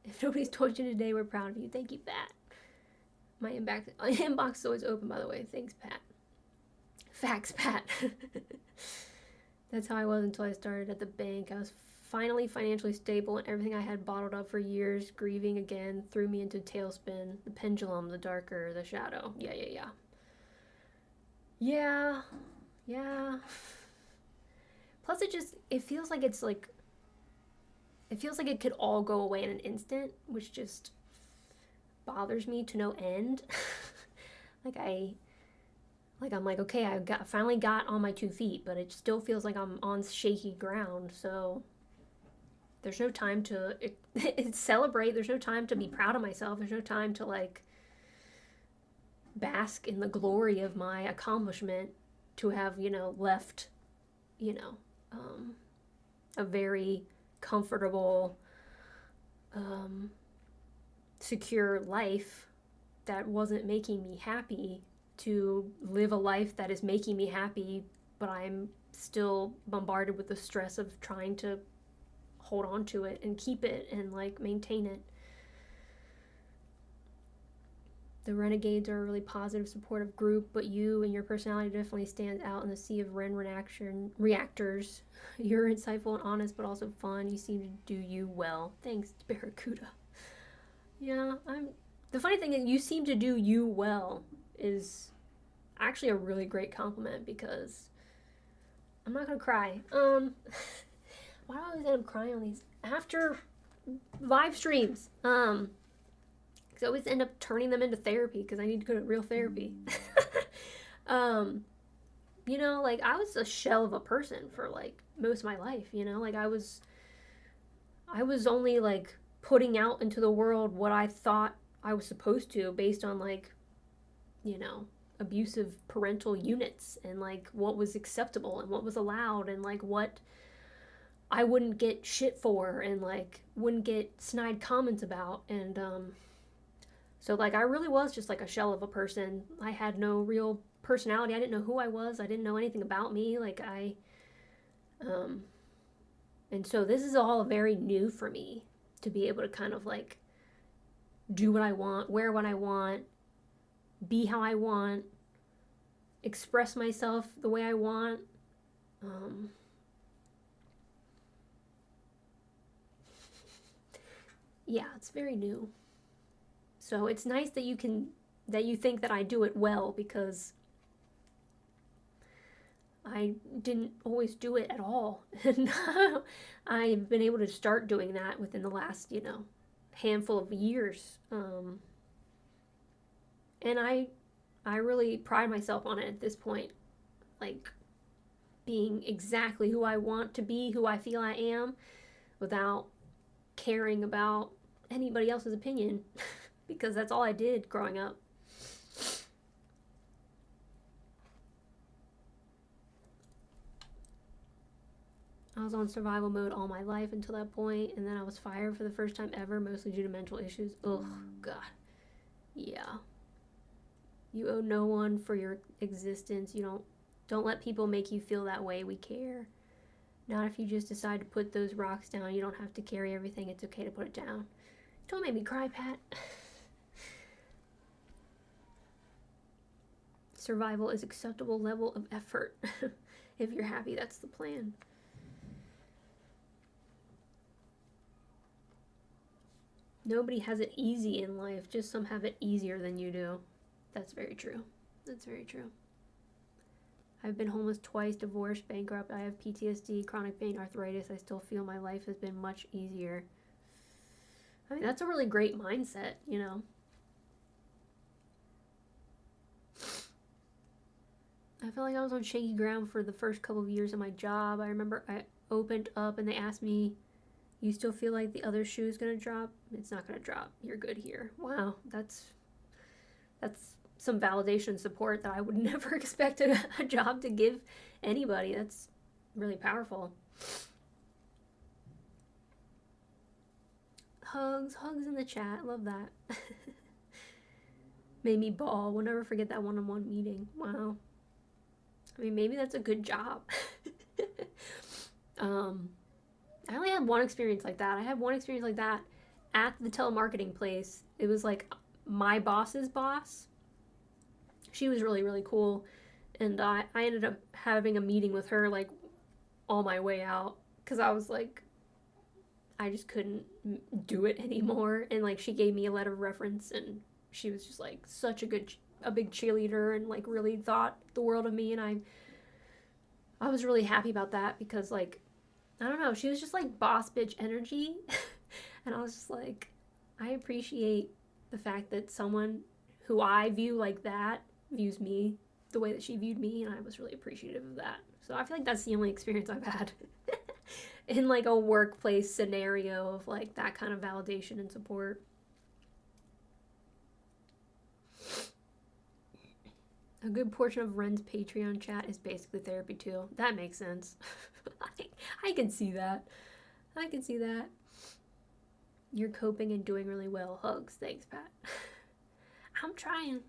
If nobody's told you today, we're proud of you. Thank you, Pat. My inbox is always open, by the way. Thanks, Pat. Facts, Pat. That's how I was until I started at the bank. I was finally financially stable, and everything I had bottled up for years, grieving again, threw me into tailspin. The pendulum, the darker, the shadow. Yeah. Plus, it feels like it could all go away in an instant, which just bothers me to no end. I'm like, okay, finally got on my 2 feet, but it still feels like I'm on shaky ground. So there's no time to celebrate. There's no time to be proud of myself. There's no time to, like, bask in the glory of my accomplishment, to have, you know, left, you know, a very comfortable, secure life that wasn't making me happy, to live a life that is making me happy, but I'm still bombarded with the stress of trying to hold on to it and keep it and, like, maintain it. The Renegades are a really positive, supportive group, but you and your personality definitely stands out in the sea of Ren reactors. You're insightful and honest, but also fun. You seem to do you well. Thanks, Barracuda. Yeah, the funny thing is, you seem to do you well is actually a really great compliment, because I'm not gonna cry. Why do I always end up crying on these after live streams? Because I always end up turning them into therapy, because I need to go to real therapy. You know, like, I was a shell of a person for, like, most of my life, you know? Like, I was only, like, putting out into the world what I thought I was supposed to, based on, like, you know, abusive parental units, and like what was acceptable and what was allowed, and like what I wouldn't get shit for, and like wouldn't get snide comments about. And so like I really was just like a shell of a person. I had no real personality. I didn't know who I was. I didn't know anything about me. Like and so this is all very new for me, to be able to kind of like do what I want, wear what I want, be how I want, express myself the way I want. Yeah, it's very new. So it's nice that you think that I do it well, because I didn't always do it at all. And I've been able to start doing that within the last, handful of years. And I really pride myself on it at this point. Like being exactly who I want to be, who I feel I am, without caring about anybody else's opinion, because that's all I did growing up. I was on survival mode all my life until that point, and then I was fired for the first time ever, mostly due to mental issues. Ugh, God. Yeah. You owe no one for your existence. You don't let people make you feel that way. We care. Not if you just decide to put those rocks down. You don't have to carry everything. It's okay to put it down. Don't make me cry, Pat. Survival is acceptable level of effort. If you're happy, that's the plan. Nobody has it easy in life. Just some have it easier than you do. That's very true. That's very true. I've been homeless twice, divorced, bankrupt. I have PTSD, chronic pain, arthritis. I still feel my life has been much easier. I mean, that's a really great mindset, I feel like I was on shaky ground for the first couple of years of my job. I remember I opened up and they asked me, "You still feel like the other shoe is going to drop?" It's not going to drop. You're good here. Wow, that's some validation support that I would never expect a job to give anybody. That's really powerful. Hugs in the chat. Love that. Made me bawl. We'll never forget that one-on-one meeting. Wow. I mean, maybe that's a good job. I only had one experience like that. I had one experience like that at the telemarketing place. It was like my boss's boss. She was really, really cool. And I ended up having a meeting with her like all my way out, because I was like, I just couldn't do it anymore. And like she gave me a letter of reference, and she was just like such a big cheerleader, and like really thought the world of me. And I was really happy about that, because like, I don't know, she was just like boss bitch energy. And I was just like, I appreciate the fact that someone who I view like that views me the way that she viewed me, and I was really appreciative of that. So I feel like that's the only experience I've had in like a workplace scenario of like that kind of validation and support. A good portion of Ren's Patreon chat is basically therapy too. That makes sense. I can see that. I can see that. You're coping and doing really well. Hugs. Thanks, Pat. I'm trying.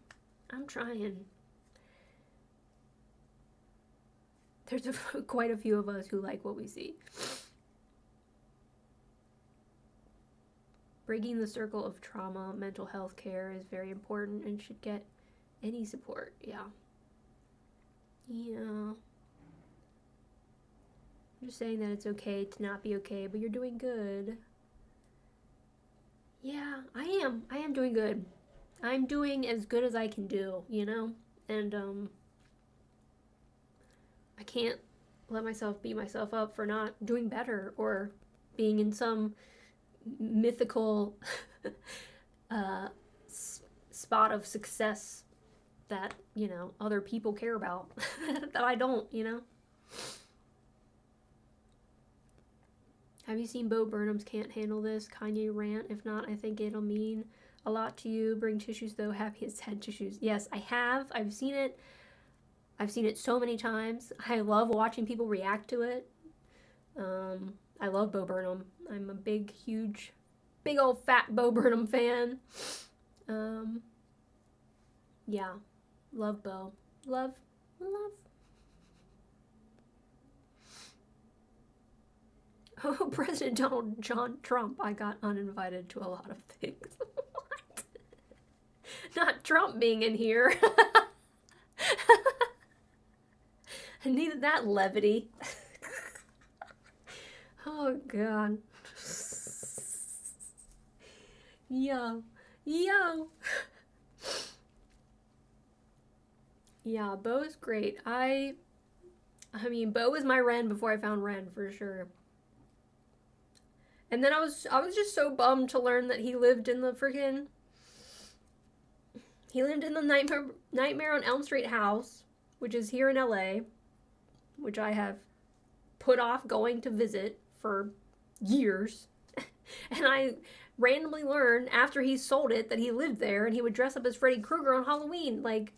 There's quite a few of us who like what we see. Breaking the circle of trauma, mental health care is very important and should get any support. Yeah. I'm just saying that it's okay to not be okay, but you're doing good. Yeah, I am doing good. I'm doing as good as I can do, And I can't let myself beat myself up for not doing better, or being in some mythical spot of success that, other people care about that I don't, Have you seen Bo Burnham's Can't Handle This Kanye rant? If not, I think it'll mean a lot to you. Bring tissues though. Happy as head tissues. Yes, I have. I've seen it. I've seen it so many times. I love watching people react to it. I love Bo Burnham. I'm a big, huge, big old fat Bo Burnham fan. Yeah, love Bo. Love. Oh, President Donald John Trump. I got uninvited to a lot of things. What? Not Trump being in here. I needed that levity. Oh, God. Yo. Yeah, Bo's great. I mean, Bo was my Ren before I found Ren, for sure. And then I was just so bummed to learn that he lived in the Nightmare on Elm Street house, which is here in LA, which I have put off going to visit for years. And I randomly learned after he sold it that he lived there and he would dress up as Freddy Krueger on Halloween. Like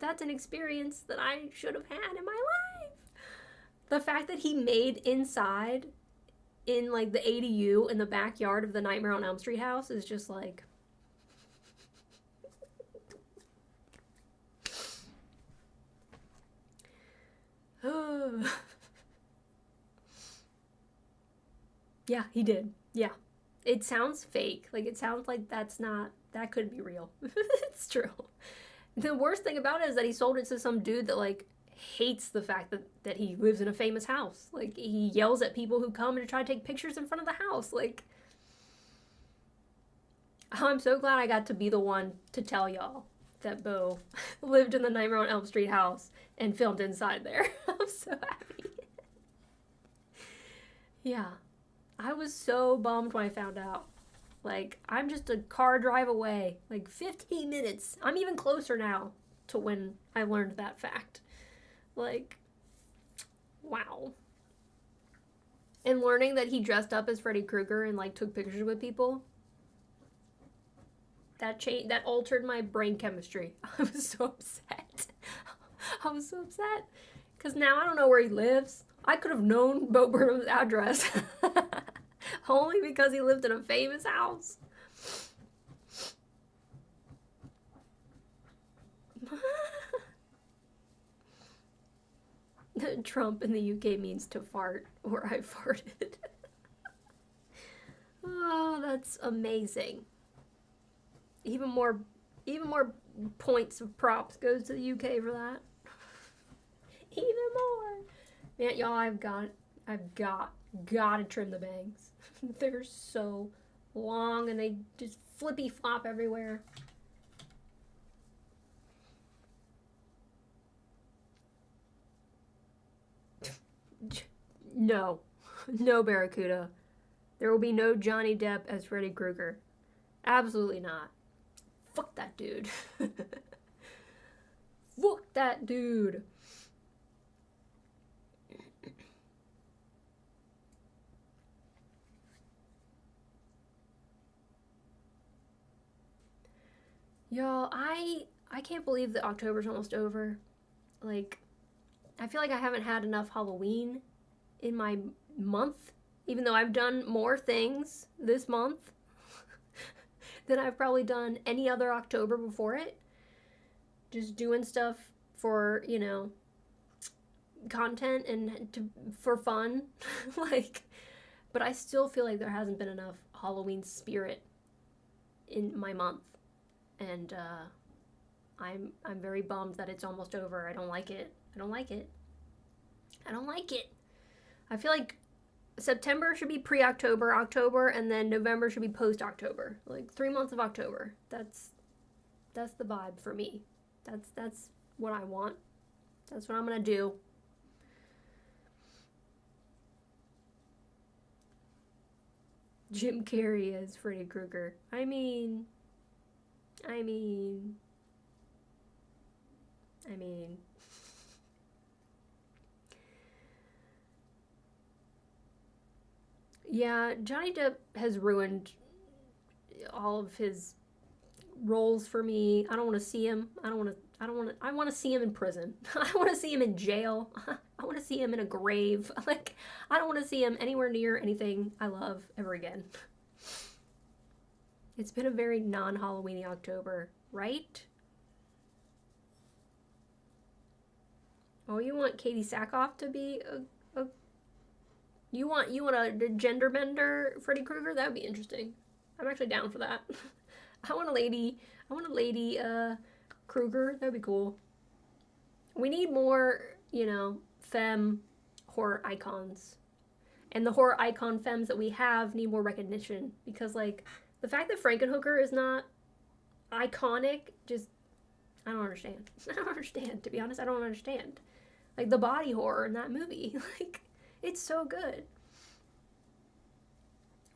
that's an experience that I should have had in my life. The fact that he made inside in like the ADU in the backyard of the Nightmare on Elm Street house is just like, yeah, he did. Yeah. It sounds fake. Like, it sounds like that could be real. It's true. The worst thing about it is that he sold it to some dude that, like, hates the fact that he lives in a famous house. Like, he yells at people who come to try to take pictures in front of the house. Like, I'm so glad I got to be the one to tell y'all that Bo lived in the Nightmare on Elm Street house and filmed inside there. I'm so happy. Yeah. I was so bummed when I found out. Like, I'm just a car drive away. Like, 15 minutes. I'm even closer now to when I learned that fact. Like, wow. And learning that he dressed up as Freddy Krueger and, like, took pictures with people, that altered my brain chemistry. I was so upset. Because now I don't know where he lives. I could have known Bo Burnham's address. Only because he lived in a famous house. Trump in the UK means to fart, or I farted. Oh, that's amazing. Even more points of props goes to the UK for that. Even more. Man, y'all, I've got to trim the bangs. They're so long and they just flippy flop everywhere. No, Barracuda. There will be no Johnny Depp as Freddy Krueger. Absolutely not. Fuck that dude. Fuck that dude. Y'all, I can't believe that October's almost over. Like, I feel like I haven't had enough Halloween in my month, even though I've done more things this month than I've probably done any other October before it. Just doing stuff for, content and for fun. Like, but I still feel like there hasn't been enough Halloween spirit in my month. And I'm very bummed that it's almost over. I don't like it. I feel like September should be pre-October, and then November should be post-October. Like 3 months of October. That's the vibe for me. That's what I want. That's what I'm gonna do. Jim Carrey as Freddy Krueger. I mean. Yeah, Johnny Depp has ruined all of his roles for me. I don't want to see him. I want to see him in prison. I want to see him in jail. I want to see him in a grave. Like, I don't want to see him anywhere near anything I love ever again. It's been a very non-Halloweeny October, right? Oh, you want Katie Sackhoff to be you want a gender bender Freddy Krueger? That would be interesting. I'm actually down for that. I want a lady Krueger. That would be cool. We need more, you know, femme horror icons. And the horror icon femmes that we have need more recognition, because like the fact that Frankenhooker is not iconic, just I don't understand. I don't understand. To be honest, I don't understand. Like the body horror in that movie, like it's so good.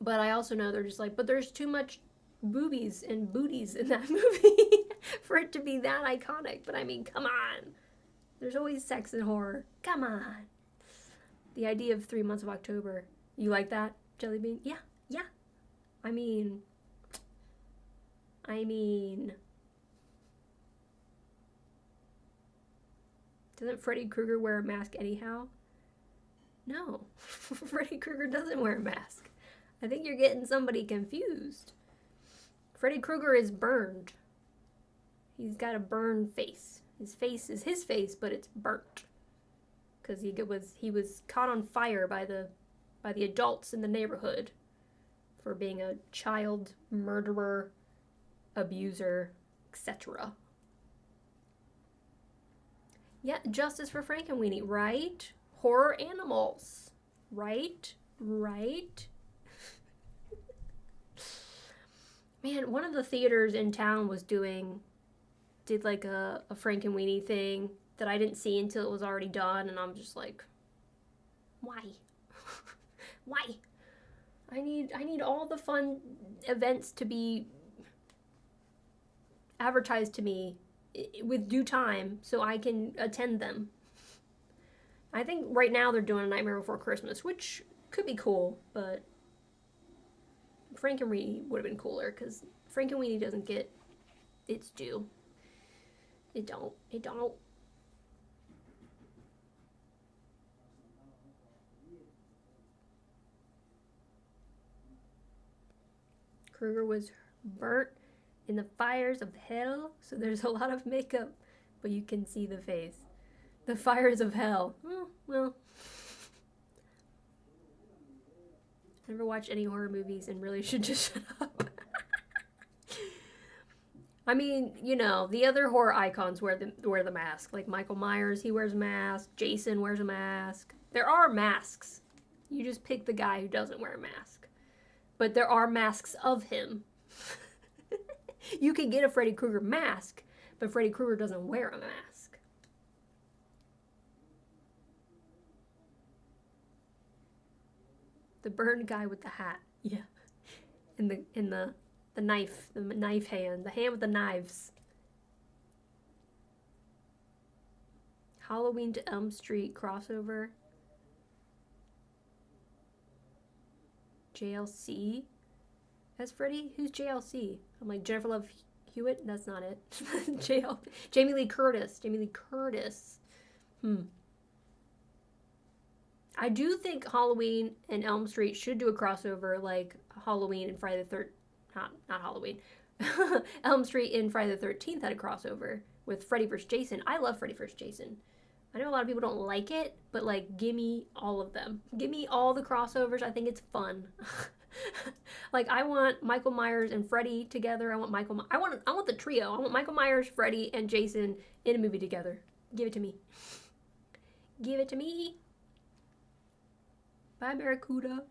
But I also know they're just like, but there's too much boobies and booties in that movie for it to be that iconic. But I mean, come on. There's always sex in horror. Come on. The idea of 3 months of October. You like that, Jelly Bean? Yeah, yeah. I mean. Doesn't Freddy Krueger wear a mask anyhow? No. Freddy Krueger doesn't wear a mask. I think you're getting somebody confused. Freddy Krueger is burned. He's got a burned face. His face is his face, but it's burnt. Because he was caught on fire by the adults in the neighborhood for being a child murderer, abuser, etc. Yeah, justice for Frankenweenie, right? Horror animals, right? Right? Man, one of the theaters in town did like a Frankenweenie thing that I didn't see until it was already done, and I'm just like, why? Why? I need all the fun events to be advertised to me with due time so I can attend them. I think right now they're doing A Nightmare Before Christmas, which could be cool, but Frankenweenie would have been cooler, because Frankenweenie doesn't get its due. It don't. Krueger was burnt in the fires of hell, so there's a lot of makeup, but you can see the face. The fires of hell. Well. Never watched any horror movies and really should just shut up. I mean, you know, the other horror icons wear the mask. Like Michael Myers, he wears a mask. Jason wears a mask. There are masks. You just pick the guy who doesn't wear a mask. But there are masks of him. You can get a Freddy Krueger mask, but Freddy Krueger doesn't wear a mask. The burned guy with the hat. Yeah. In the knife hand. The hand with the knives. Halloween to Elm Street crossover. JLC as Freddy? Who's JLC? I'm like, Jennifer Love Hewitt? That's not it. Jamie Lee Curtis. I do think Halloween and Elm Street should do a crossover like Halloween and Friday the 13th. Not Halloween. Elm Street and Friday the 13th had a crossover with Freddy vs. Jason. I love Freddy vs. Jason. I know a lot of people don't like it, but like, give me all of them. Give me all the crossovers. I think it's fun. Like, I want Michael Myers and Freddy together. I want the trio. I want Michael Myers, Freddy, and Jason in a movie together. Give it to me. Give it to me. Bye, Barracuda.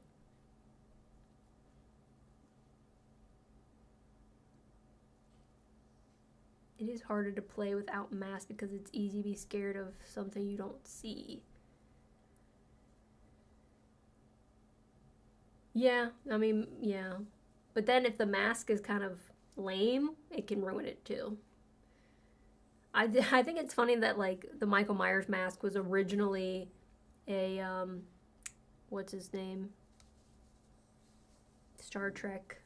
It is harder to play without masks because it's easy to be scared of something you don't see. Yeah, I mean, yeah. But then if the mask is kind of lame, it can ruin it too. I think it's funny that, like, the Michael Myers mask was originally a, what's his name? Star Trek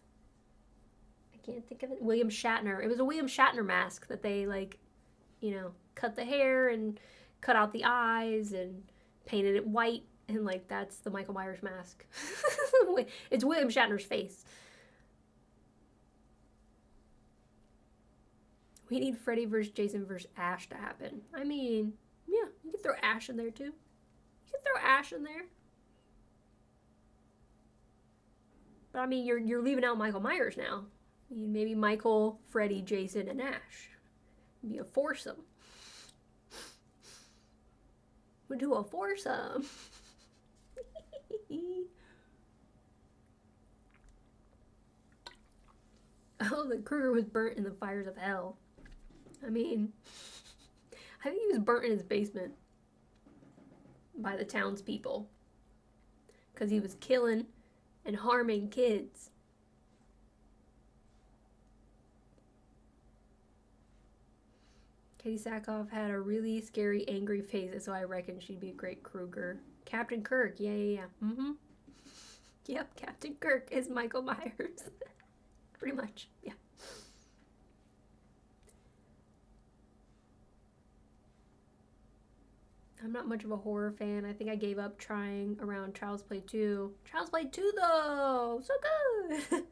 can't think of it. William Shatner. It was a William Shatner mask that they, like, you know, cut the hair and cut out the eyes and painted it white. And, like, that's the Michael Myers mask. It's William Shatner's face. We need Freddy vs. Jason vs. Ash to happen. I mean, yeah, you can throw Ash in there, too. You can throw Ash in there. But, I mean, you're leaving out Michael Myers now. Maybe Michael, Freddy, Jason, and Ash. It'd be a foursome. We'll do a foursome. Oh, the Krueger was burnt in the fires of hell. I mean, I think he was burnt in his basement by the townspeople because he was killing and harming kids. Katie Sackhoff had a really scary, angry face, so I reckon she'd be a great Krueger. Captain Kirk, yeah. Mm-hmm. Yep, Captain Kirk is Michael Myers. Pretty much, yeah. I'm not much of a horror fan. I think I gave up trying around Child's Play 2. Child's Play 2, though! So good!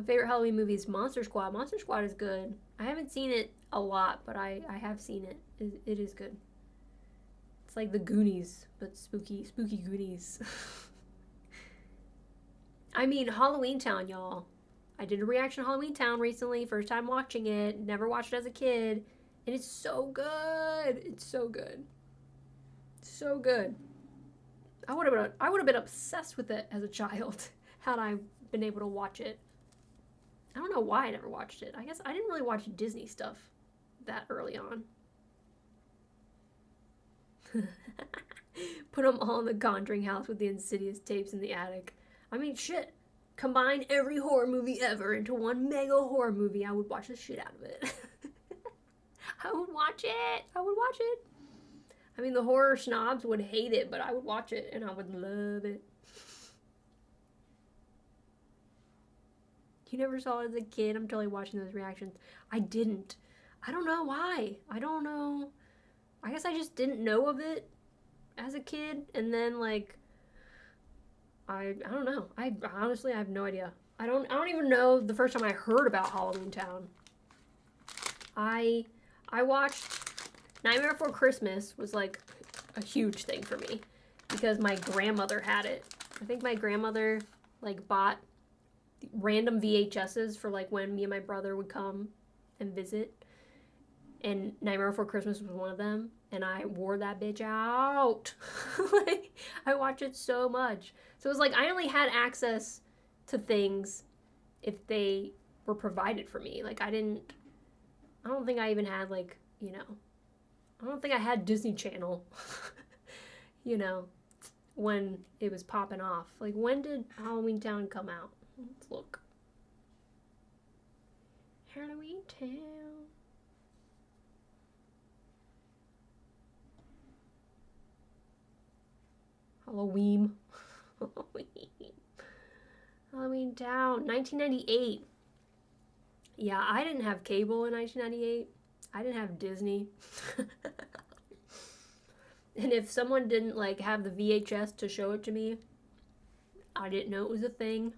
Favorite Halloween movies? Monster Squad. Monster Squad is good. I haven't seen it a lot, but I have seen it. It is good. It's like the Goonies, but spooky Goonies. I mean, Halloween Town, y'all. I did a reaction to Halloween Town recently. First time watching it. Never watched it as a kid. And it's so good. It's so good. So good. I would have been obsessed with it as a child had I been able to watch it. I don't know why I never watched it. I guess I didn't really watch Disney stuff that early on. Put them all in the Conjuring house with the Insidious tapes in the attic. I mean, shit. Combine every horror movie ever into one mega horror movie. I would watch the shit out of it. I would watch it. I would watch it. I mean, the horror snobs would hate it, but I would watch it and I would love it. You never saw it as a kid? I'm totally watching those reactions. I didn't. I don't know why. I don't know. I guess I just didn't know of it as a kid. And then, like, I don't know. I honestly, I have no idea. I don't even know the first time I heard about Halloween Town. I watched Nightmare Before Christmas was, like, a huge thing for me because my grandmother had it. I think my grandmother, like, bought random VHSs for, like, when me and my brother would come and visit. And Nightmare Before Christmas was one of them. And I wore that bitch out. Like, I watched it so much. So it was like I only had access to things if they were provided for me. Like, I don't think I even had, like, you know, I don't think I had Disney Channel, you know, when it was popping off. Like, when did Halloween Town come out? Let's look. Halloween Town. Halloween. Halloween Town. 1998. Yeah, I didn't have cable in 1998. I didn't have Disney. And if someone didn't, like, have the VHS to show it to me, I didn't know it was a thing.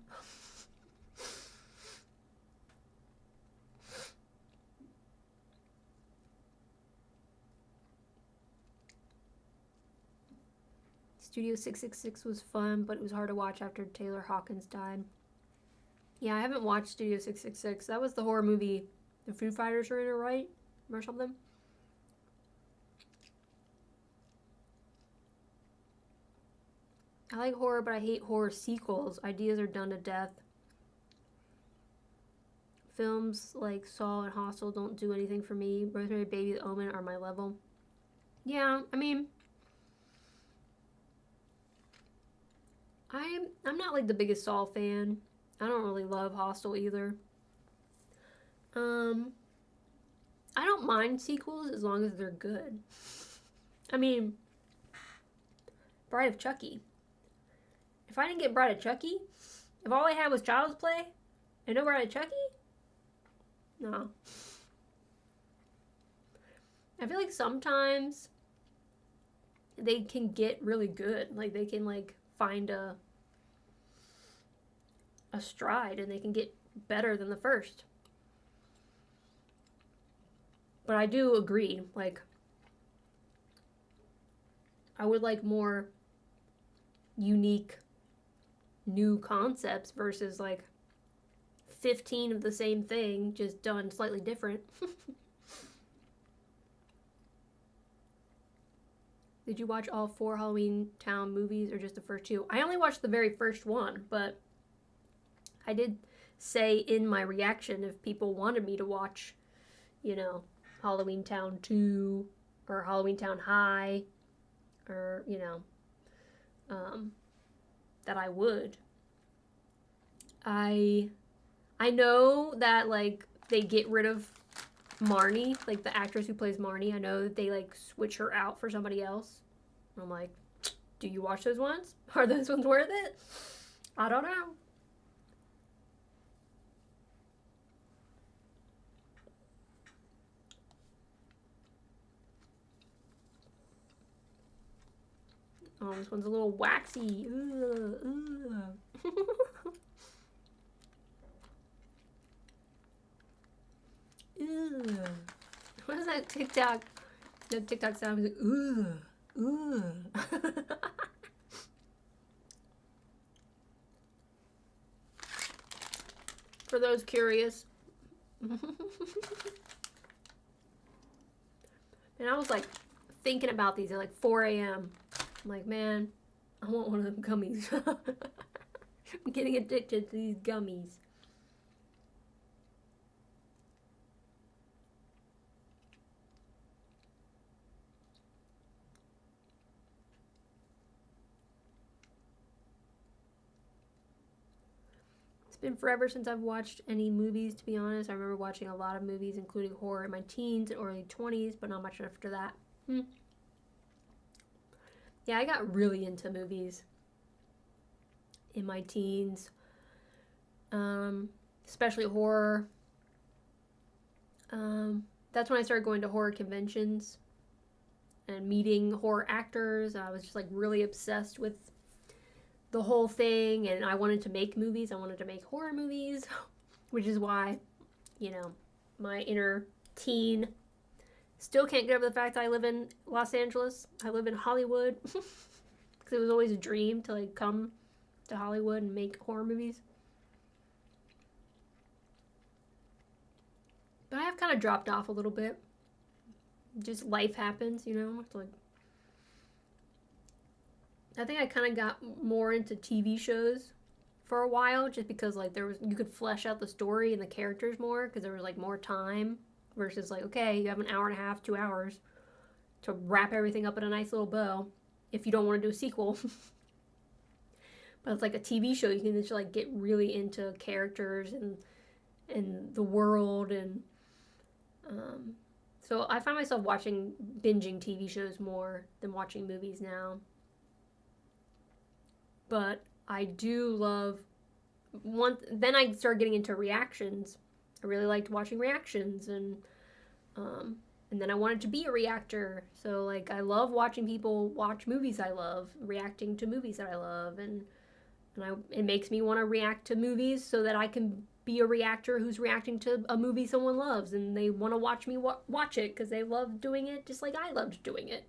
Studio 666 was fun, but it was hard to watch after Taylor Hawkins died. Yeah, I haven't watched Studio 666. That was the horror movie the Foo Fighters are in it, right? Or something? I like horror, but I hate horror sequels. Ideas are done to death. Films like Saw and Hostel don't do anything for me. Rosemary Baby, The Omen are my level. Yeah, I mean, I'm not, like, the biggest Saw fan. I don't really love Hostel either. I don't mind sequels as long as they're good. I mean, Bride of Chucky. If I didn't get Bride of Chucky, if all I had was Child's Play, And over at Chucky? No. I feel like sometimes they can get really good. Like they can like find a stride and they can get better than the first. But I do agree, like I would like more unique new concepts versus like 15 of the same thing just done slightly different. Did you watch all 4 Halloween Town movies or just the first 2? I only watched the very first one, but I did say in my reaction if people wanted me to watch, you know, Halloween Town 2 or Halloween Town High or, you know, that I would. I know that like they get rid of Marnie, like the actress who plays Marnie. I know that they like switch her out for somebody else. I'm like, do you watch those ones? Are those ones worth it? I don't know. Oh, this one's a little waxy. What is that TikTok? The TikTok sound is like, For those curious. And I was like thinking about these at like 4 a.m. I'm like, man, I want one of them gummies. I'm getting addicted to these gummies. It's been forever since I've watched any movies, to be honest. I remember watching a lot of movies, including horror in my teens and early 20s, but not much after that. Yeah, I got really into movies in my teens, especially horror. That's when I started going to horror conventions and meeting horror actors. I was just like really obsessed with the whole thing, and I wanted to make movies. I wanted to make horror movies, which is why, you know, my inner teen still can't get over the fact that I live in Los Angeles. I live in Hollywood because it was always a dream to like come to Hollywood and make horror movies. But I have kind of dropped off a little bit. Just life happens, you know. It's like I think I kind of got more into TV shows for a while, just because like you could flesh out the story and the characters more because there was like more time versus like, okay, you have an hour and a half, 2 hours to wrap everything up in a nice little bow if you don't want to do a sequel. But it's like a TV show, you can just like get really into characters and the world, and so I find myself binging TV shows more than watching movies now. But I do love then I started getting into reactions. I really liked watching reactions, and then I wanted to be a reactor. So like I love watching people watch movies I love, reacting to movies that I love, and it makes me want to react to movies so that I can be a reactor who's reacting to a movie someone loves, and they want to watch me watch it because they love doing it just like I loved doing it.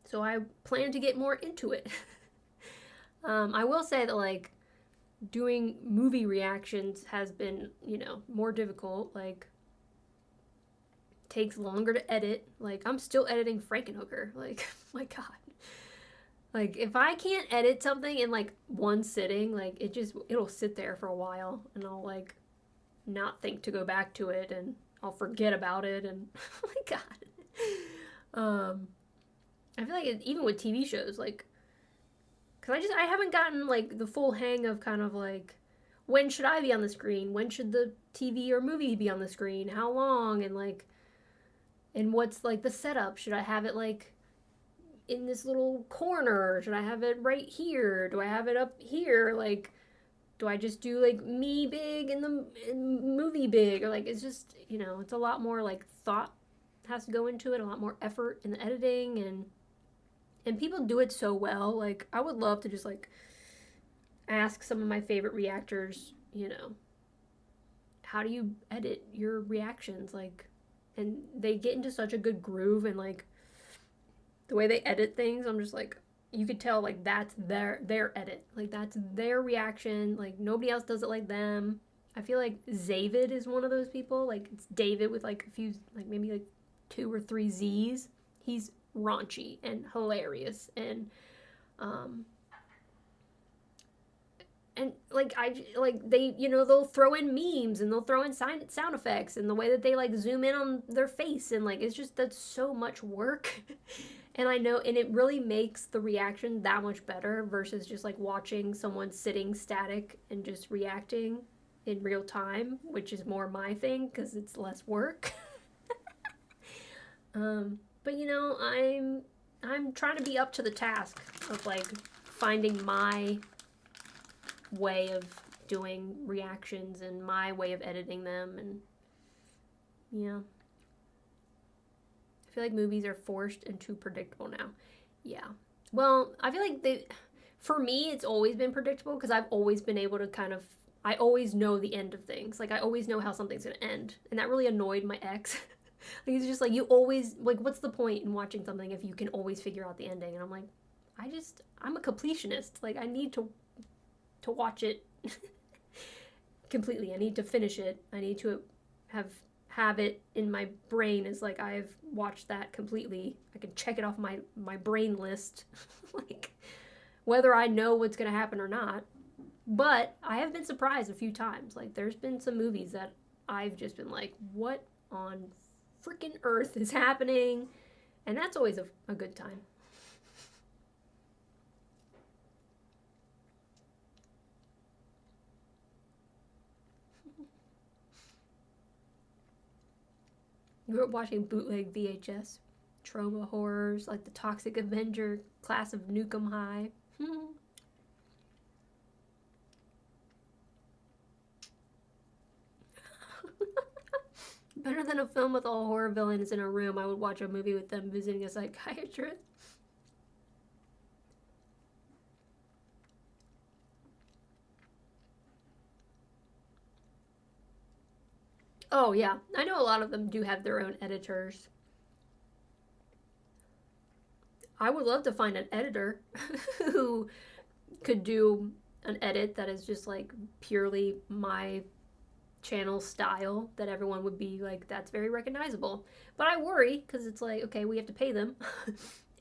So I plan to get more into it. I will say that like doing movie reactions has been, you know, more difficult. Like takes longer to edit. Like I'm still editing Frankenhooker. Like my God. Like if I can't edit something in like one sitting, like it'll sit there for a while, and I'll like not think to go back to it, and I'll forget about it, and oh my God. I feel like even with TV shows, like, because I haven't gotten like the full hang of kind of like when should I be on the screen, when should the TV or movie be on the screen, how long, and like, and what's like the setup, should I have it like in this little corner, should I have it right here, do I have it up here, like do I just do like me big and the movie big, or like it's just, it's a lot more like thought has to go into it, a lot more effort in the editing, and people do it so well. Like I would love to just like ask some of my favorite reactors, how do you edit your reactions, like, and they get into such a good groove, and like the way they edit things, I'm just like, you could tell like that's their edit, like that's their reaction, like nobody else does it like them. I feel like Zavid is one of those people, like it's David with like a few, like maybe like 2 or 3 Z's. He's raunchy and hilarious, um and like they, they'll throw in memes and they'll throw in sound effects, and the way that they like zoom in on their face, and like it's just, that's so much work. And I know, and it really makes the reaction that much better versus just like watching someone sitting static and just reacting in real time, which is more my thing because it's less work. But I'm trying to be up to the task of like finding my way of doing reactions and my way of editing them, and yeah. I feel like movies are forced and too predictable now. Yeah. Well, I feel like for me, it's always been predictable because I've always been able to I always know the end of things. Like, I always know how something's going to end. And that really annoyed my ex. Like, he's just like, you always, like, what's the point in watching something if you can always figure out the ending? And I'm like, I'm a completionist. Like, I need to watch it completely. I need to finish it. I need to have it in my brain as like I've watched that completely. I can check it off my brain list, like whether I know what's gonna happen or not. But I have been surprised a few times. Like there's been some movies that I've just been like, what on freaking earth is happening? And that's always a good time. You grew up watching bootleg VHS trauma horrors like the Toxic Avenger, Class of Nukem High. Better than a film with all horror villains in a room, I would watch a movie with them visiting a psychiatrist. Oh, yeah. I know a lot of them do have their own editors. I would love to find an editor who could do an edit that is just like purely my channel style, that everyone would be like, that's very recognizable. But I worry because it's like, okay, we have to pay them.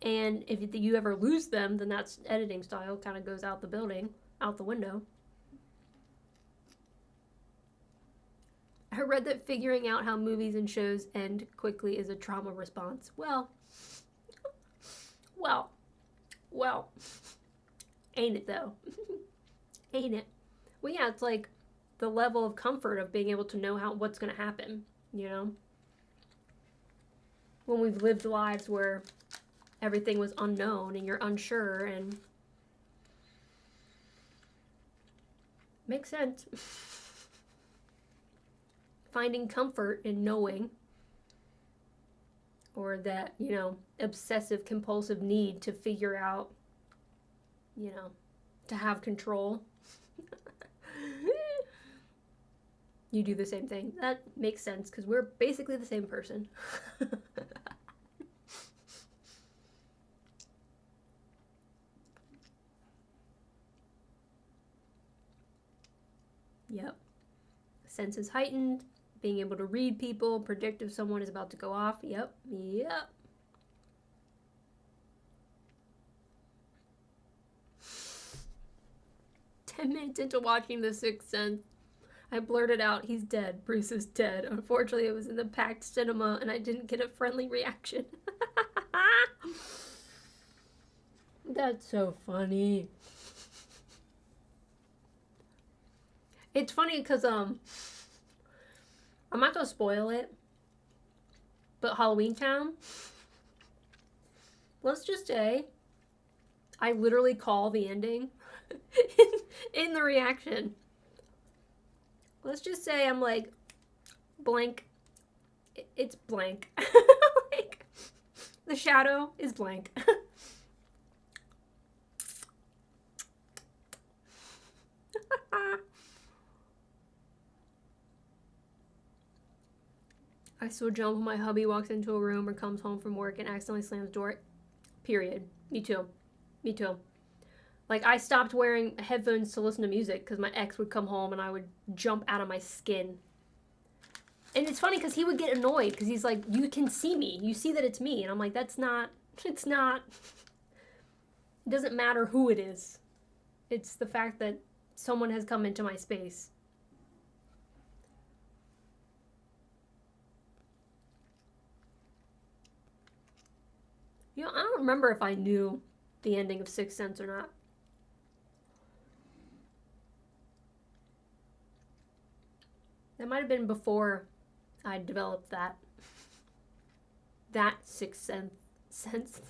And if you ever lose them, then that editing style kind of goes out the window. I read that figuring out how movies and shows end quickly is a trauma response. Well, ain't it though? Ain't it? Well, yeah, it's like the level of comfort of being able to know what's going to happen, When we've lived lives where everything was unknown and you're unsure, and makes sense. Finding comfort in knowing, or that, obsessive compulsive need to figure out, to have control. You do the same thing. That makes sense because we're basically the same person. Yep. Senses heightened, being able to read people, predict if someone is about to go off. Yep. 10 minutes into watching The Sixth Sense, I blurted out, "He's dead. Bruce is dead." Unfortunately, it was in the packed cinema and I didn't get a friendly reaction. That's so funny. It's funny because, I'm not gonna spoil it, but Halloween Town, let's just say, I literally call the ending in the reaction. Let's just say I'm like, blank. It's blank. Like, the shadow is blank. I still jump when my hubby walks into a room or comes home from work and accidentally slams the door. Period. Me too. Me too. Like, I stopped wearing headphones to listen to music because my ex would come home and I would jump out of my skin. And it's funny because he would get annoyed because he's like, you can see me. You see that it's me. And I'm like, that's not, it's not. It doesn't matter who it is. It's the fact that someone has come into my space. You know, I don't remember if I knew the ending of Sixth Sense or not. That might have been before I developed that. That Sixth Sense.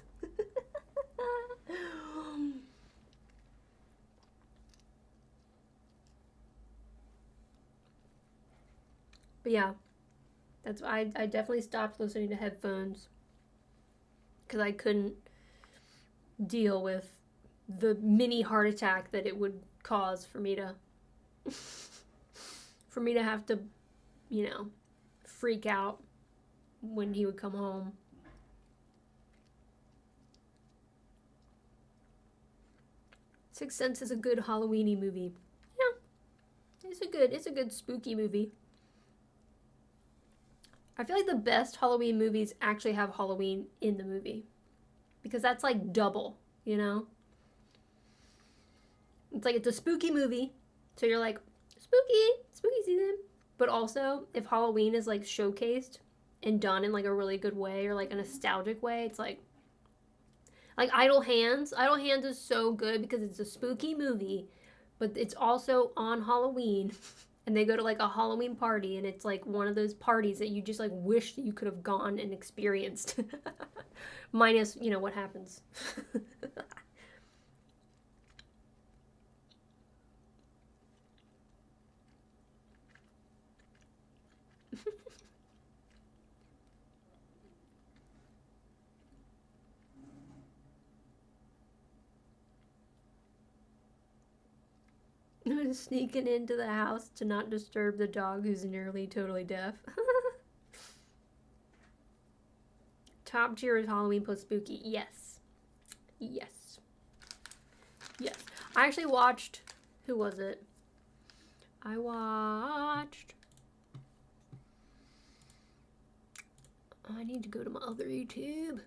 But yeah, that's why I definitely stopped listening to headphones because I couldn't deal with the mini heart attack that it would cause for me to have to, you know, freak out when he would come home. Sixth Sense is a good Halloween-y movie. Yeah, it's a good spooky movie. I feel like the best Halloween movies actually have Halloween in the movie. Because that's like double, you know? It's like it's a spooky movie. So you're like, spooky season. But also, if Halloween is like showcased and done in like a really good way or like a nostalgic way, it's like Idle Hands. Idle Hands is so good because it's a spooky movie, but it's also on Halloween. And they go to like a Halloween party, and it's like one of those parties that you just like wish that you could have gone and experienced. Minus, you know, what happens. Sneaking into the house to not disturb the dog who's nearly totally deaf. Top tier is Halloween plus spooky. Yes. Yes. Yes. I actually watched, who was it? I need to go to my other YouTube.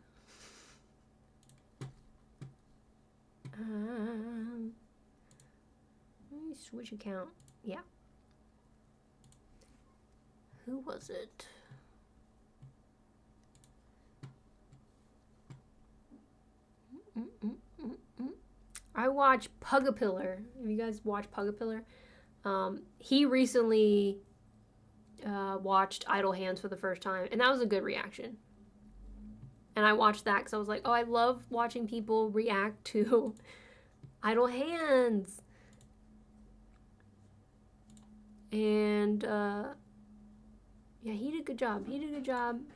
Let me switch account. Yeah. Who was it? I watch Pugapillar. Have you guys watched Pugapillar? He recently watched Idle Hands for the first time, and that was a good reaction. And I watched that because I was like, oh, I love watching people react to Idle Hands. And yeah, he did a good job.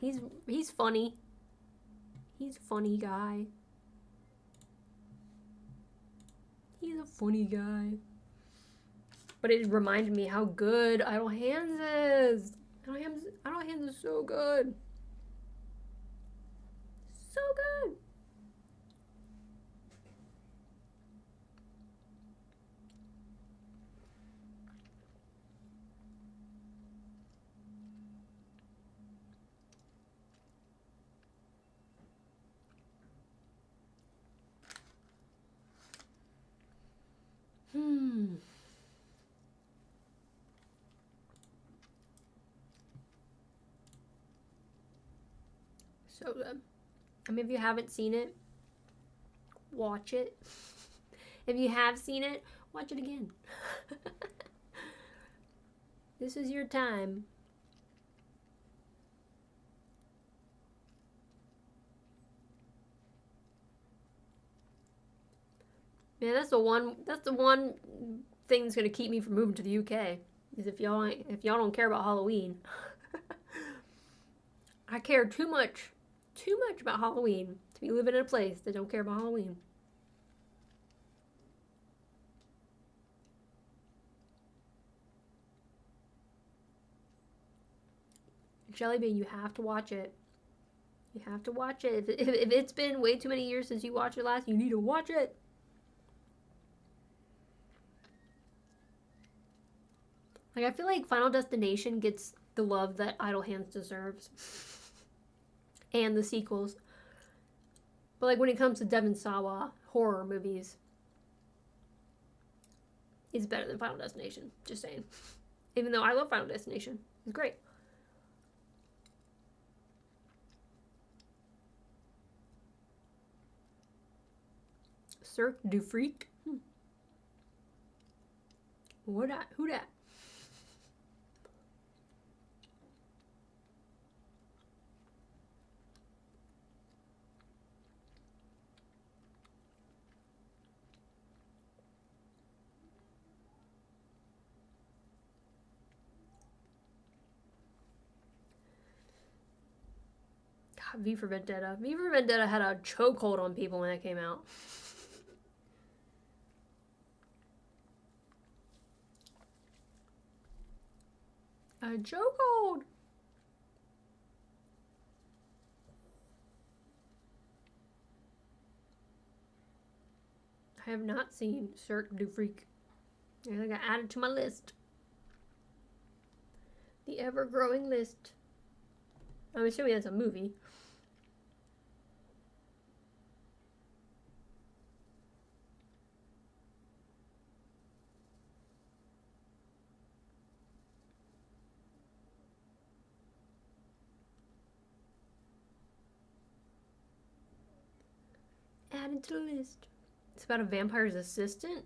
He's funny. He's a funny guy. He's a funny guy. But it reminded me how good Idle Hands is. Idle Hands is so good. So good. So good. I mean, if you haven't seen it, watch it. If you have seen it, watch it again. This is your time. Man, that's the one thing that's gonna keep me from moving to the UK. is if y'all don't care about Halloween. I care too much about Halloween to be living in a place that don't care about Halloween. Jelly Bean, you have to watch it. You have to watch it. If it's been way too many years since you watched it last, you need to watch it. Like, I feel like Final Destination gets the love that Idle Hands deserves. And the sequels. But, like, when it comes to Devon Sawa horror movies, it's better than Final Destination. Just saying. Even though I love Final Destination. It's great. Cirque du Freak? What that? Who that? God, V for Vendetta. V for Vendetta had a chokehold on people when it came out. A chokehold! I have not seen Cirque du Freak. I think I added to my list. The ever-growing list. I'm assuming that's a movie. Added to the list. It's about a vampire's assistant?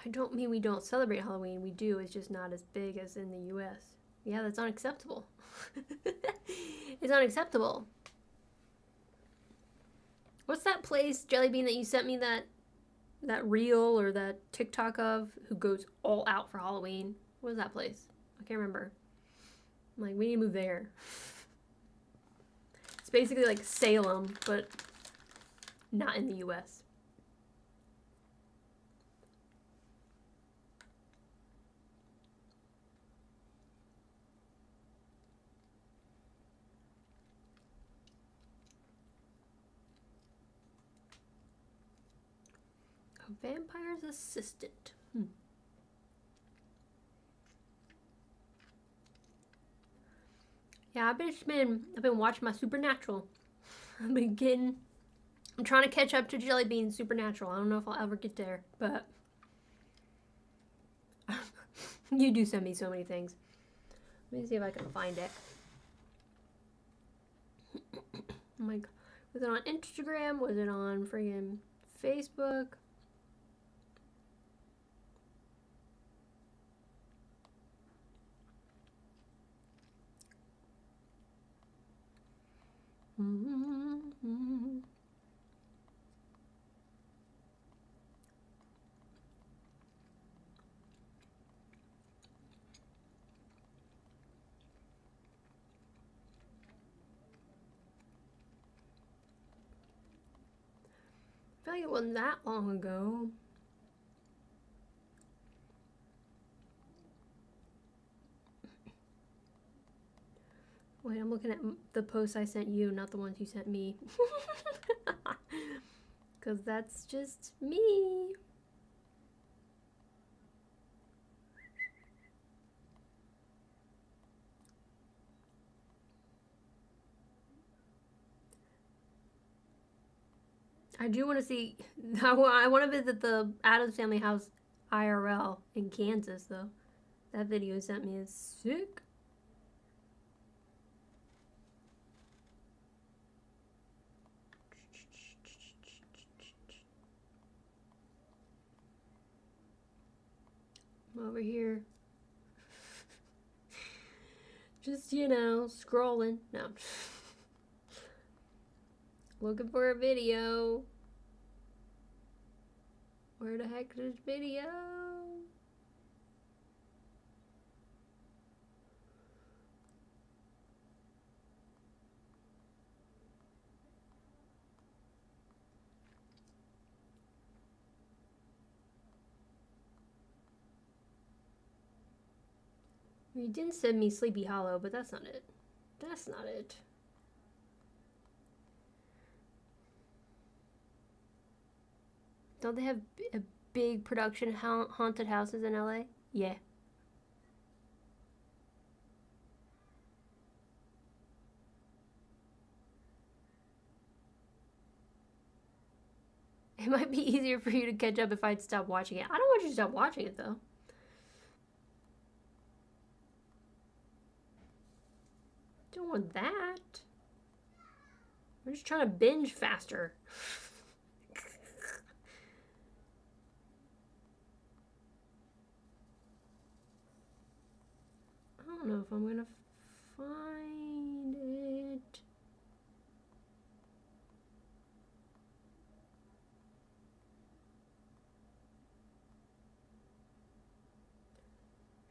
I don't mean we don't celebrate Halloween. We do. It's just not as big as in the US. Yeah, that's unacceptable. It's unacceptable. What's that place, Jellybean, that you sent me that reel or that TikTok of who goes all out for Halloween? What is that place? I can't remember. I'm like, we need to move there. It's basically like Salem, but not in the US. A vampire's assistant. Yeah, I've been watching my Supernatural. I'm trying to catch up to Jellybean's Supernatural. I don't know if I'll ever get there, but you do send me so many things. Let me see if I can find it. Oh my God. Was it on Instagram? Was it on friggin' Facebook? I feel like it wasn't that long ago. Wait, I'm looking at the posts I sent you, not the ones you sent me. Because that's just me. I do want to see, I want to visit the Addams Family House IRL in Kansas, though. That video you sent me is sick. I'm over here. Just, scrolling. No. Looking for a video. Where the heck is this video? You didn't send me Sleepy Hollow, but that's not it. That's not it. Don't they have a big production haunted houses in LA? Yeah. It might be easier for you to catch up if I'd stop watching it. I don't want you to stop watching it, though. Don't want that. I'm just trying to binge faster. I don't know if I'm gonna find it.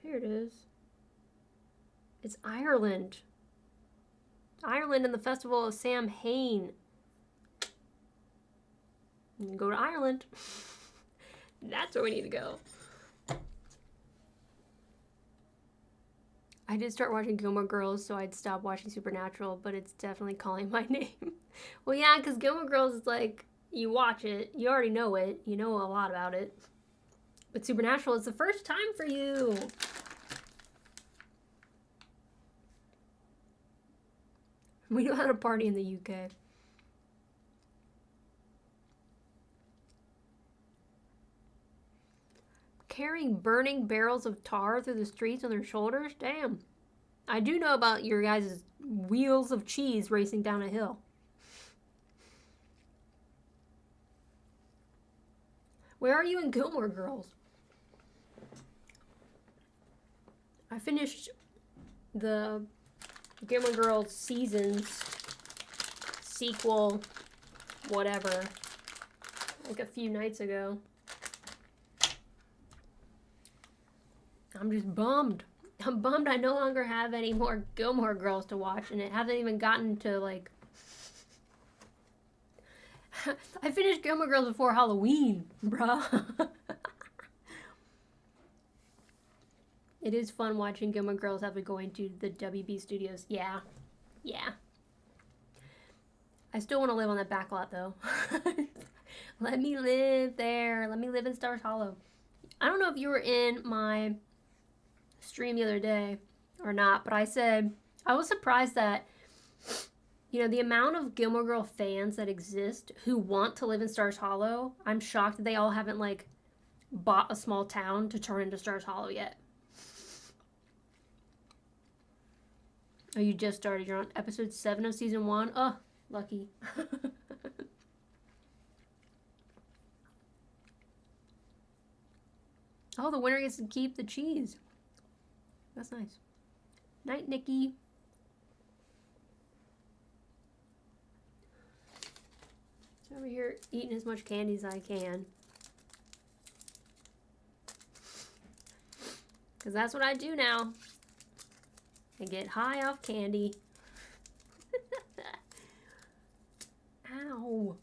Here it is. It's Ireland. Ireland and the Festival of Samhain. You can go to Ireland. That's where we need to go. I did start watching Gilmore Girls, so I'd stop watching Supernatural, but it's definitely calling my name. Well, yeah, because Gilmore Girls is like, you watch it, you already know it, you know a lot about it. But Supernatural is the first time for you. We know how to party in the UK. Carrying burning barrels of tar through the streets on their shoulders? Damn. I do know about your guys' wheels of cheese racing down a hill. Where are you in Gilmore Girls? I finished the Gilmore Girls seasons, sequel, whatever, like a few nights ago. I'm just bummed. I'm bummed I no longer have any more Gilmore Girls to watch, and it hasn't even gotten to, like... I finished Gilmore Girls before Halloween, bruh. It is fun watching Gilmore Girls after going to the WB studios. Yeah. Yeah. I still want to live on that back lot, though. Let me live there. Let me live in Stars Hollow. I don't know if you were in my stream the other day or not, but I said I was surprised that, you know, the amount of Gilmore Girl fans that exist who want to live in Stars Hollow, I'm shocked that they all haven't, like, bought a small town to turn into Stars Hollow yet. Oh, you just started. You're on episode 7 of season 1. Oh, lucky. Oh, the winner gets to keep the cheese. That's nice. Night, Nikki. Over here eating as much candy as I can. Because that's what I do now. I get high off candy. Ow.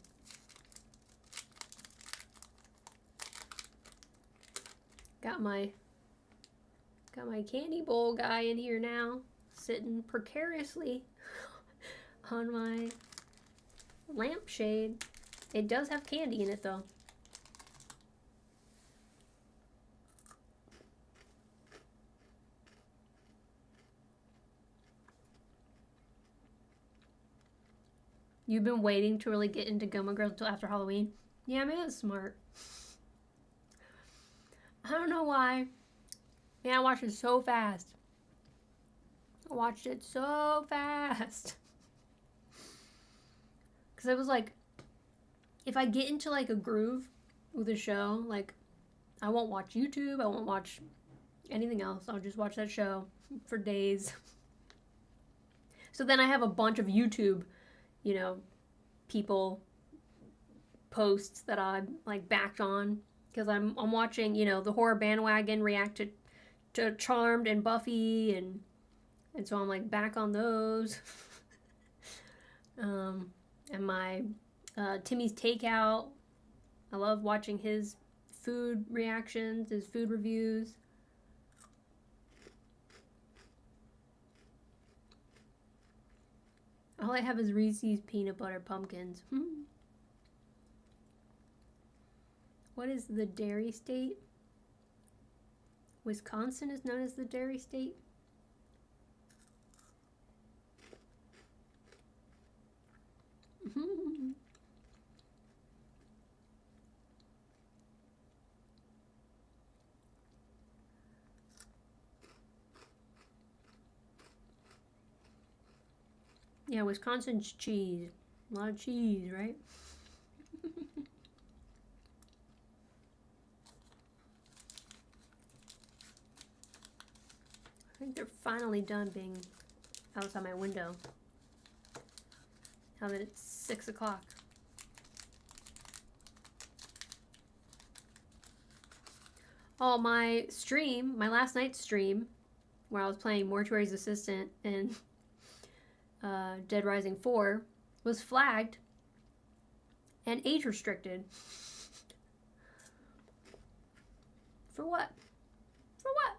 Got my candy bowl guy in here now, sitting precariously on my lampshade. It does have candy in it, though. You've been waiting to really get into Gilmore Girls until after Halloween? Yeah, maybe that's smart. I don't know why. Man, I watched it so fast. I watched it so fast. Because I was like, if I get into like a groove with a show, like, I won't watch YouTube, I won't watch anything else. I'll just watch that show for days. So then I have a bunch of YouTube, you know, people posts that I'm like backed on, because I'm watching, you know, the horror bandwagon react to Charmed and Buffy, and so I'm like back on those. And my Timmy's Takeout, I love watching his food reactions, his food reviews. All I have is Reese's peanut butter pumpkins. What is the dairy state? Wisconsin is known as the dairy state. Yeah, Wisconsin's cheese. A lot of cheese, right? I think they're finally done being outside my window. Now that it's 6 o'clock. Oh, my stream, my last night's stream, where I was playing Mortuary's Assistant and Dead Rising 4, was flagged and age restricted. For what? For what?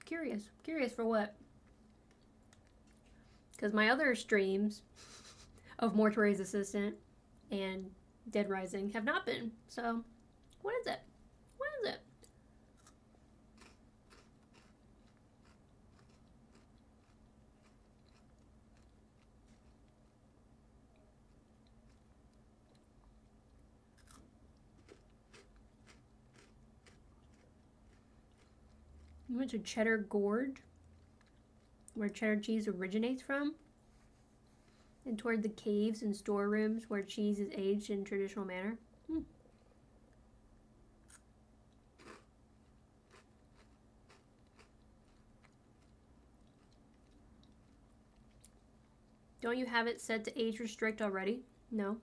Curious for what? Because my other streams of Mortuary's Assistant and Dead Rising have not been. So, what is it? What is it? You went to Cheddar Gorge, where cheddar cheese originates from, and toward the caves and storerooms where cheese is aged in traditional manner. Don't you have it set to age restrict already? No.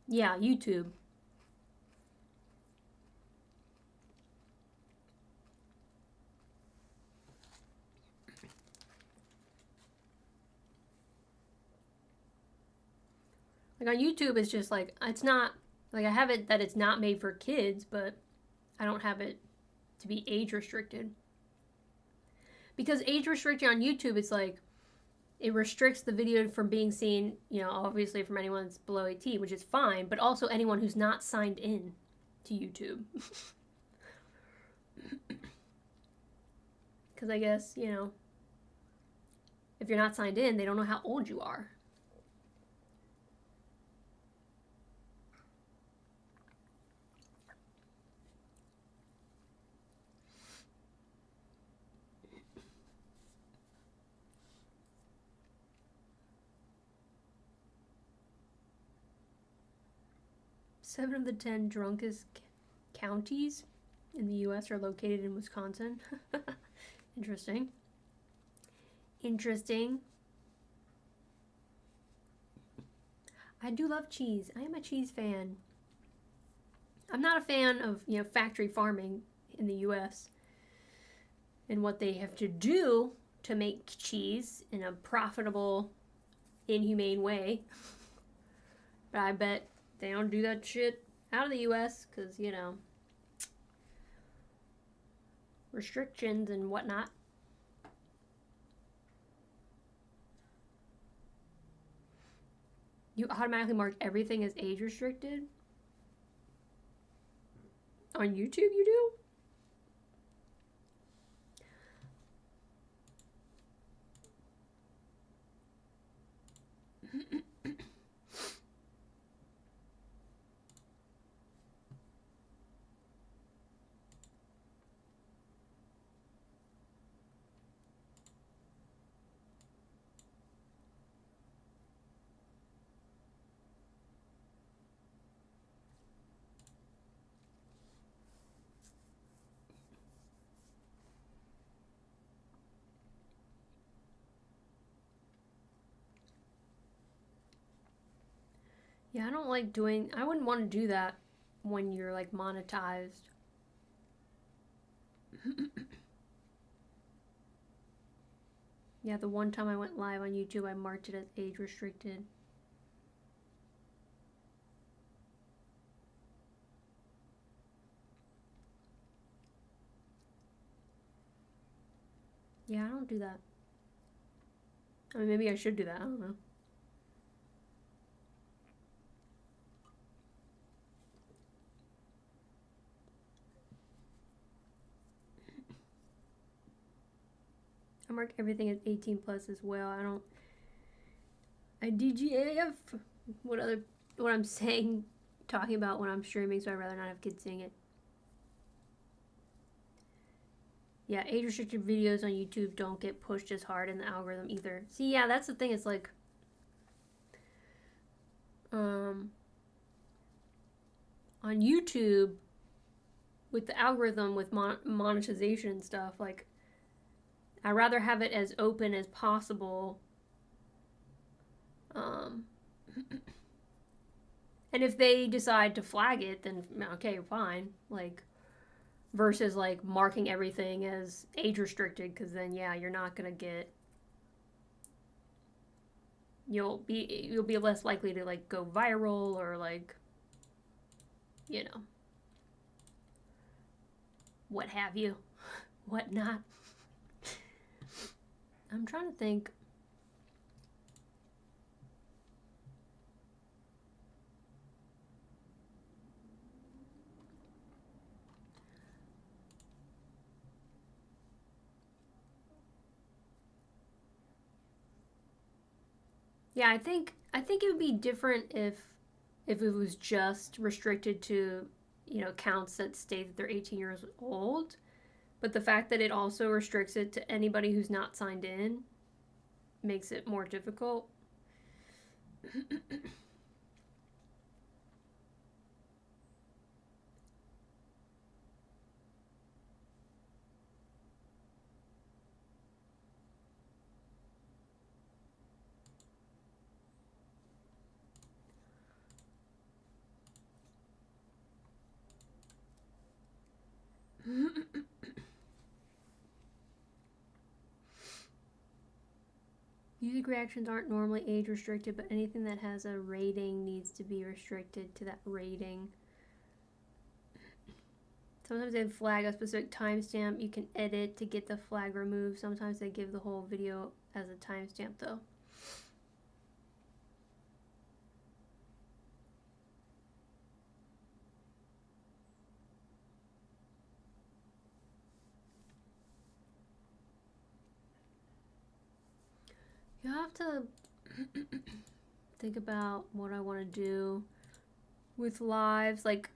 Yeah, YouTube. Like on YouTube, it's just like, it's not, like I have it that it's not made for kids, but I don't have it to be age restricted. Because age restricted on YouTube, it's like, it restricts the video from being seen, you know, obviously from anyone that's below 18, which is fine, but also anyone who's not signed in to YouTube. Because I guess, you know, if you're not signed in, they don't know how old you are. Seven of the 10 drunkest counties in the U.S. are located in Wisconsin. Interesting. Interesting. I do love cheese. I am a cheese fan. I'm not a fan of, you know, factory farming in the U.S. and what they have to do to make cheese in a profitable, inhumane way. But I bet they don't do that shit out of the U.S. because, you know, restrictions and whatnot. You automatically mark everything as age restricted? On YouTube you do? Yeah, I don't like doing, I wouldn't want to do that when you're like monetized. Yeah, the one time I went live on YouTube, I marked it as age restricted. Yeah, I don't do that. I mean, maybe I should do that. I don't know. I mark everything as 18 plus as well. I DGAF what I'm saying, talking about when I'm streaming, so I'd rather not have kids seeing it. Yeah, age restricted videos on YouTube don't get pushed as hard in the algorithm either. See, yeah, that's the thing. It's like, on YouTube, with the algorithm, with monetization and stuff, like, I'd rather have it as open as possible. And if they decide to flag it, then okay, fine. Like, versus like marking everything as age restricted, because then yeah, you're not gonna get. You'll be less likely to like go viral or like, you know, what have you, what not. I'm trying to think. Yeah, I think it would be different if it was just restricted to, you know, accounts that state that they're 18 years old. But the fact that it also restricts it to anybody who's not signed in makes it more difficult. Music reactions aren't normally age restricted, but anything that has a rating needs to be restricted to that rating. Sometimes they flag a specific timestamp you can edit to get the flag removed. Sometimes they give the whole video as a timestamp though. You have to think about what I want to do with lives, like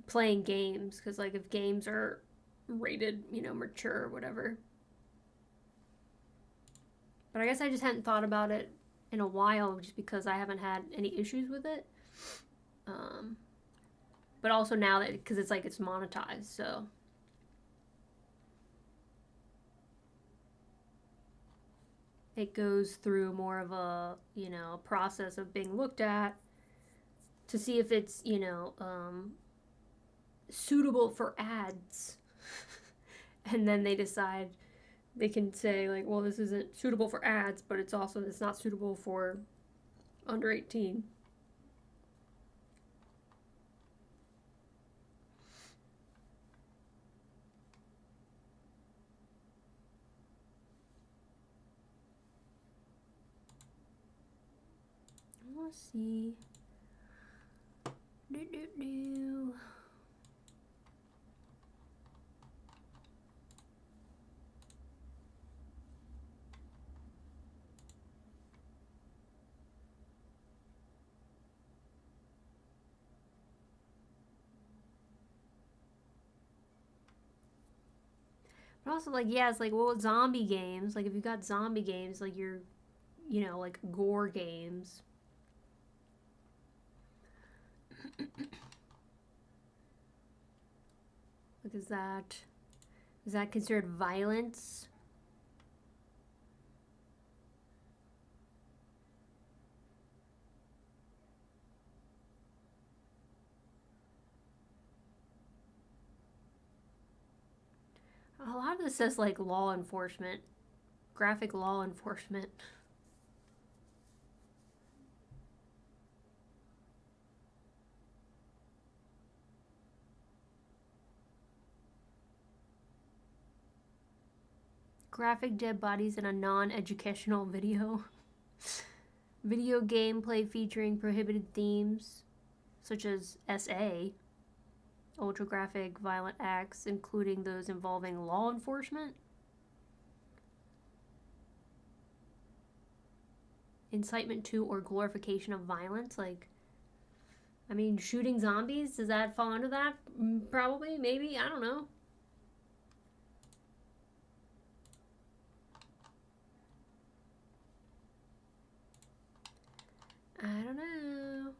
playing games, because like if games are rated, you know, mature or whatever. But I guess I just hadn't thought about it in a while just because I haven't had any issues with it. But also now that, because it's like it's monetized, so. It goes through more of a, you know, process of being looked at to see if it's, you know, suitable for ads. And then they decide, they can say like, well, this isn't suitable for ads, but it's not suitable for under 18. Let's see. But also, like, yeah, it's like, well, zombie games. Like, if you got zombie games, like, you're, you know, like, gore games. Like, is that considered violence? A lot of this says like law enforcement, graphic law enforcement. Graphic dead bodies in a non-educational video. Video gameplay featuring prohibited themes such as SA, ultra graphic violent acts, including those involving law enforcement. Incitement to or glorification of violence, like, I mean, shooting zombies, does that fall under that? Probably, maybe, I don't know. I don't know.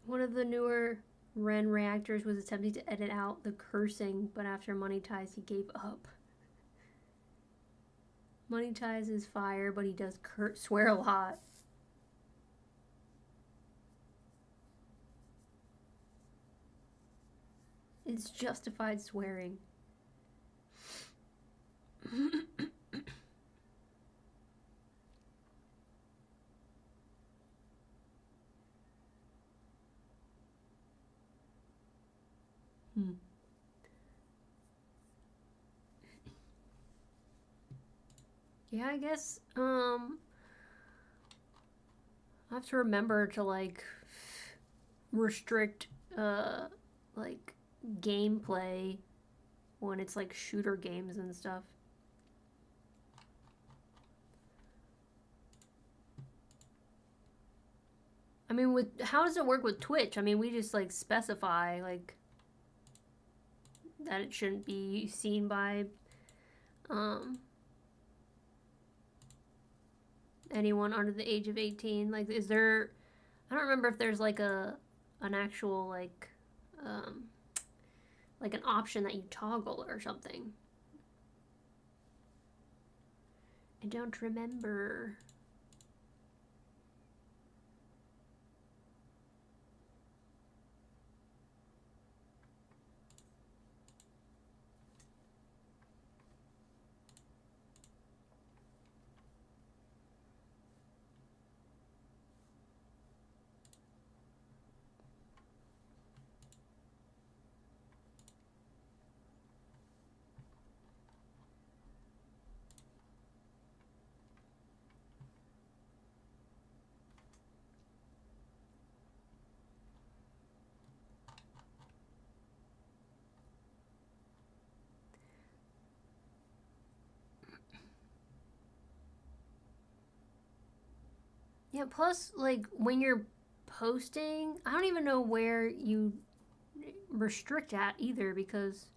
One of the newer Ren reactors was attempting to edit out the cursing, but after Money Ties, he gave up. Money Ties is fire, but he does swear a lot. It's justified swearing. Yeah, I guess, I have to remember to, like, restrict, like, gameplay when it's, like, shooter games and stuff. I mean, how does it work with Twitch? I mean, we just, like, specify, like, that it shouldn't be seen by, anyone under the age of 18. Like, is there, I don't remember if there's, like, an actual, like an option that you toggle or something. I don't remember. Yeah, plus, like, when you're posting, I don't even know where you restrict at either, because,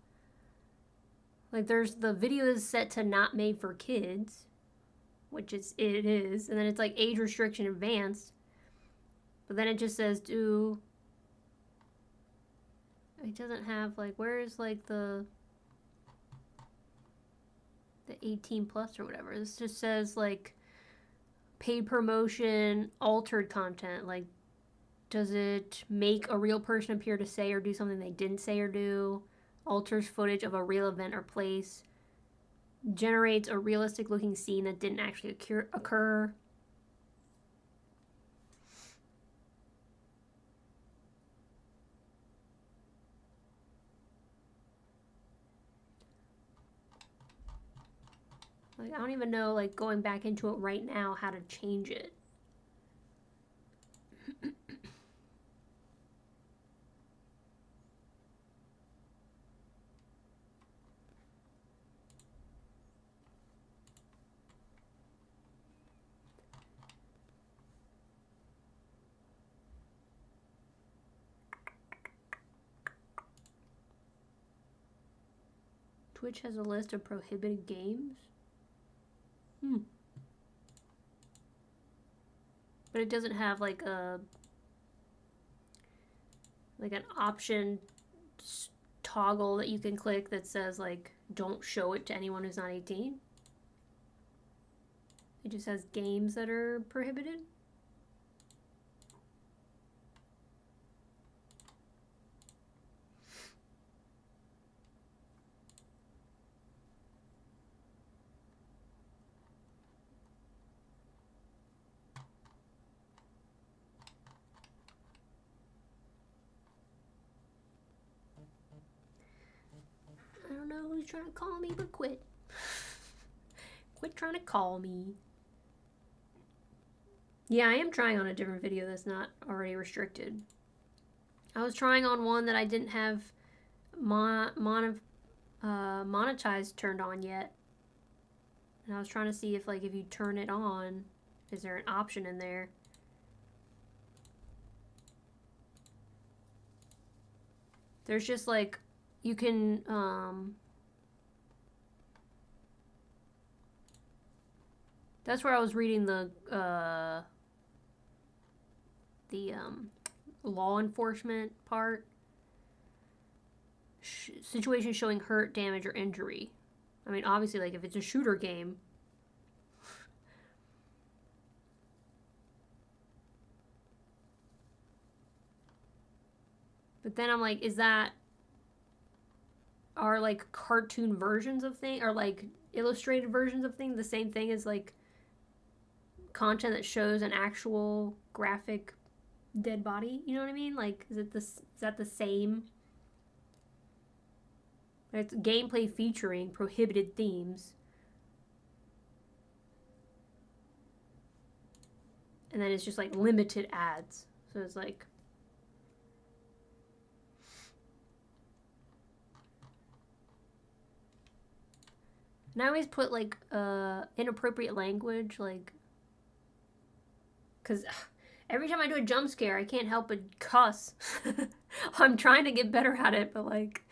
like, there's the video is set to not made for kids, which it is, and then it's like age restriction advanced, but then it just says it doesn't have, like, where is, like, the 18 plus or whatever. This just says, like, paid promotion, altered content. Like, does it make a real person appear to say or do something they didn't say or do? Alters footage of a real event or place. Generates a realistic looking scene that didn't actually occur. Like, I don't even know, like, going back into it right now, how to change it. Twitch has a list of prohibited games. But it doesn't have, like, an option toggle that you can click that says, like, don't show it to anyone who's not 18. It just has games that are prohibited. I don't know who's trying to call me, but quit. Quit trying to call me. Yeah, I am trying on a different video that's not already restricted. I was trying on one that I didn't have monetized turned on yet. And I was trying to see if, like, if you turn it on, is there an option in there? There's just, like, you can, that's where I was reading the law enforcement part. Situation showing hurt, damage, or injury. I mean, obviously, like, if it's a shooter game. But then I'm like, is that... Are, like, cartoon versions of things, or, like, illustrated versions of things the same thing as, like, content that shows an actual graphic dead body? You know what I mean? Like, is that the same? It's gameplay featuring prohibited themes. And then it's just, like, limited ads. So it's like... And I always put, like, inappropriate language, like... Because every time I do a jump scare, I can't help but cuss. I'm trying to get better at it, but, like...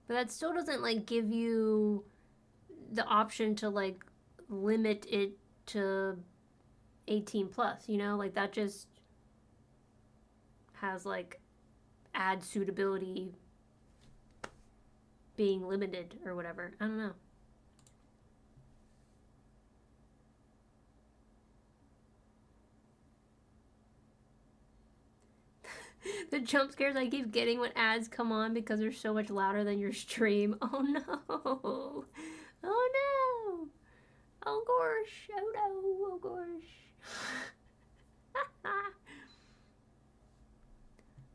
But that still doesn't, like, give you the option to, like, limit it to 18 plus, you know? Like, that just has, like, ad suitability being limited or whatever. I don't know. The jump scares I keep getting when ads come on because they're so much louder than your stream. Oh no. Oh no. Oh gosh. Oh no. Oh gosh.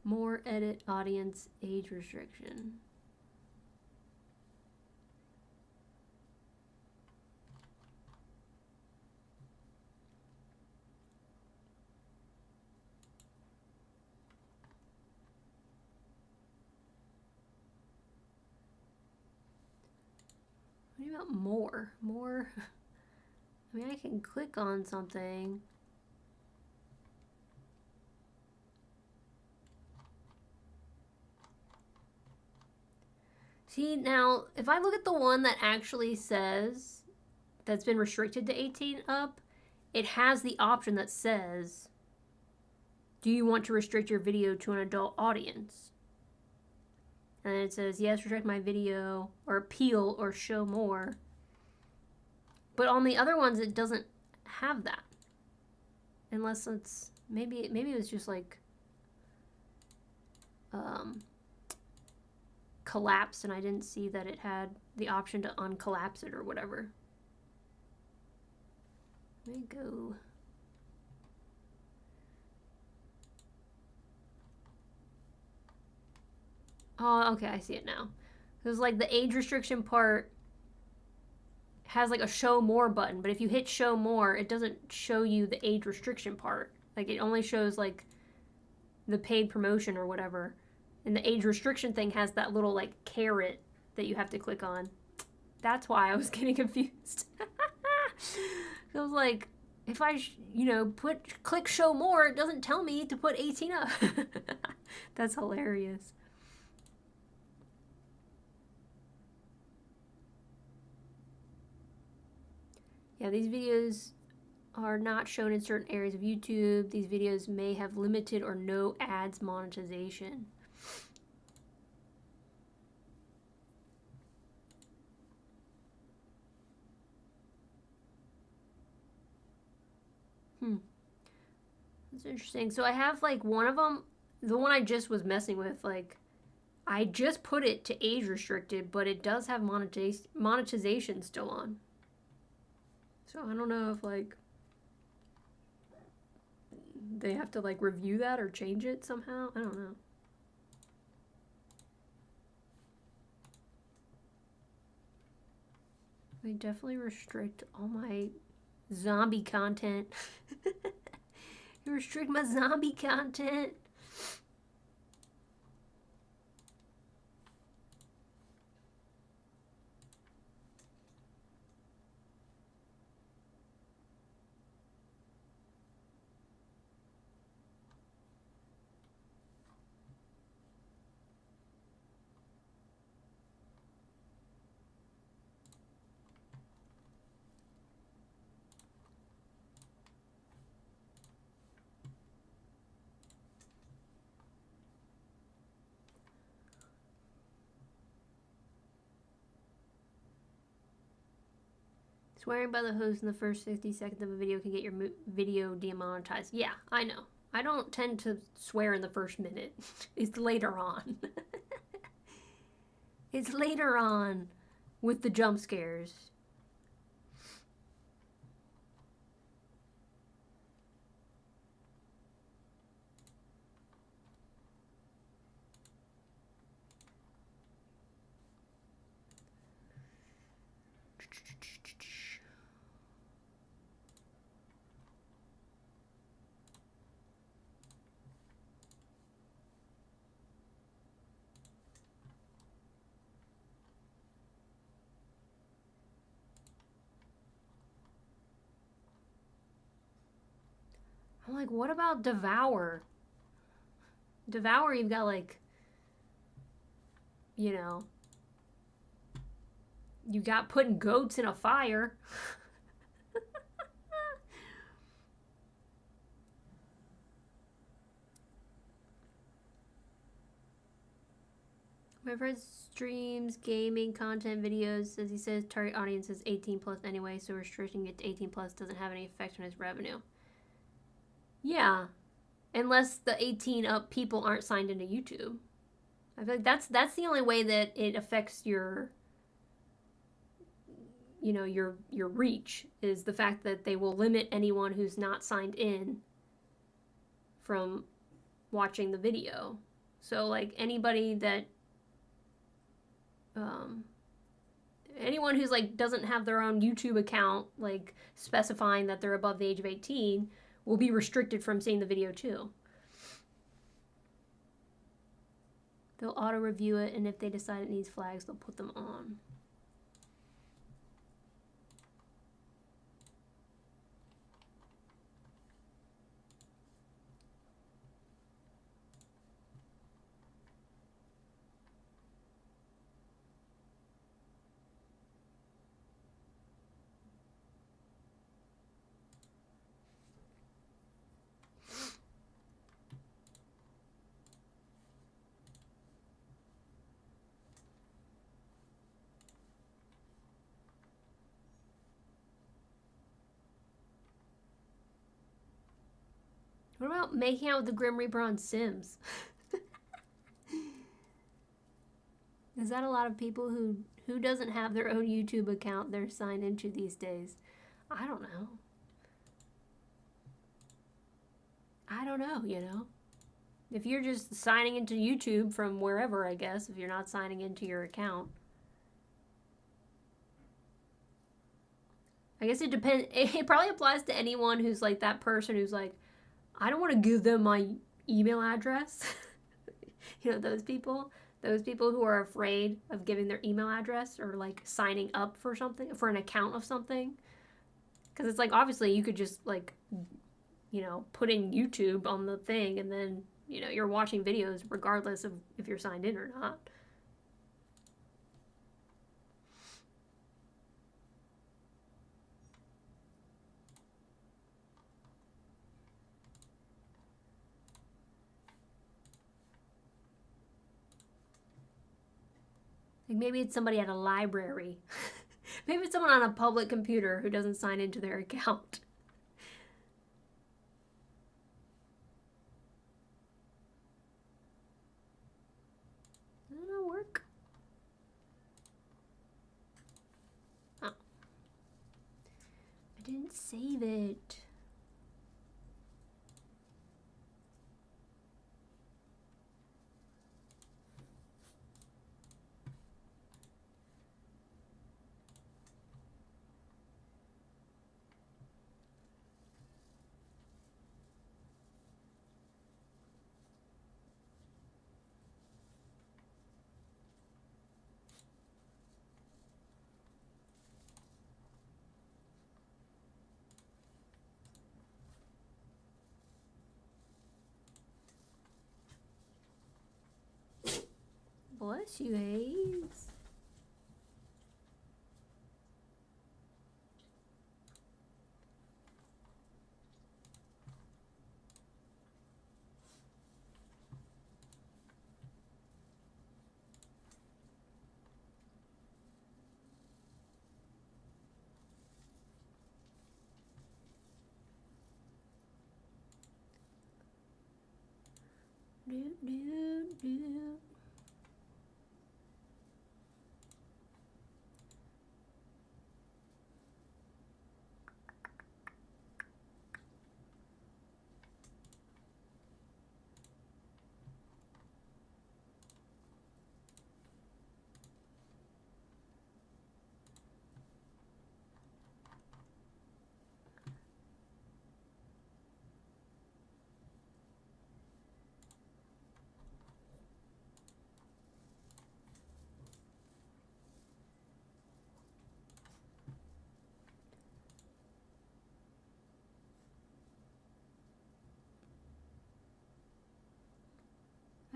More edit audience age restriction. What about more? More? I mean, I can click on something. See, now, if I look at the one that actually says that's been restricted to 18 up, it has the option that says, do you want to restrict your video to an adult audience? And then it says, yes, restrict my video, or appeal, or show more. But on the other ones, it doesn't have that. Unless it's, maybe it was just like, collapsed and I didn't see that it had the option to uncollapse it or whatever. Let me go. Oh, okay, I see it now. Because, like, the age restriction part has, like, a show more button, but if you hit show more, it doesn't show you the age restriction part. Like, it only shows, like, the paid promotion or whatever. And the age restriction thing has that little, like, caret that you have to click on. That's why I was getting confused. I was like, if I, click show more, it doesn't tell me to put 18 up. That's hilarious. Yeah, these videos are not shown in certain areas of YouTube. These videos may have limited or no ads monetization. That's interesting. So I have like one of them, the one I just was messing with, like I just put it to age restricted, but it does have monetization still on. So I don't know if like they have to like review that or change it somehow. I don't know. I definitely restrict all my zombie content. You restrict my zombie content. Swearing by the host in the first 60 seconds of a video can get your video demonetized. Yeah, I know. I don't tend to swear in the first minute. It's later on. It's later on with the jump scares. I'm like, what about Devour? Devour, you've got like, you know, you got putting goats in a fire. My friend streams gaming content videos, as he says, target audience is 18 plus anyway, so restricting it to 18 plus doesn't have any effect on his revenue. Yeah, unless the 18 up people aren't signed into YouTube. I feel like that's the only way that it affects your, you know, your reach, is the fact that they will limit anyone who's not signed in from watching the video. So like anybody that anyone who's like doesn't have their own YouTube account, like specifying that they're above the age of 18, will be restricted from seeing the video too. They'll auto review it, and if they decide it needs flags, they'll put them on. What about making out with the Grim Reaper on Sims? Is that a lot of people who doesn't have their own YouTube account they're signed into these days? I don't know. I don't know, you know? If you're just signing into YouTube from wherever, I guess, if you're not signing into your account. I guess it depends. It probably applies to anyone who's like that person who's like, I don't want to give them my email address. You know, those people who are afraid of giving their email address or like signing up for something, for an account of something. Because it's like, obviously you could just like, you know, put in YouTube on the thing and then, you know, you're watching videos regardless of if you're signed in or not. Like maybe it's somebody at a library. Maybe it's someone on a public computer who doesn't sign into their account. save it. Bless you, Hayes. Do, do, do.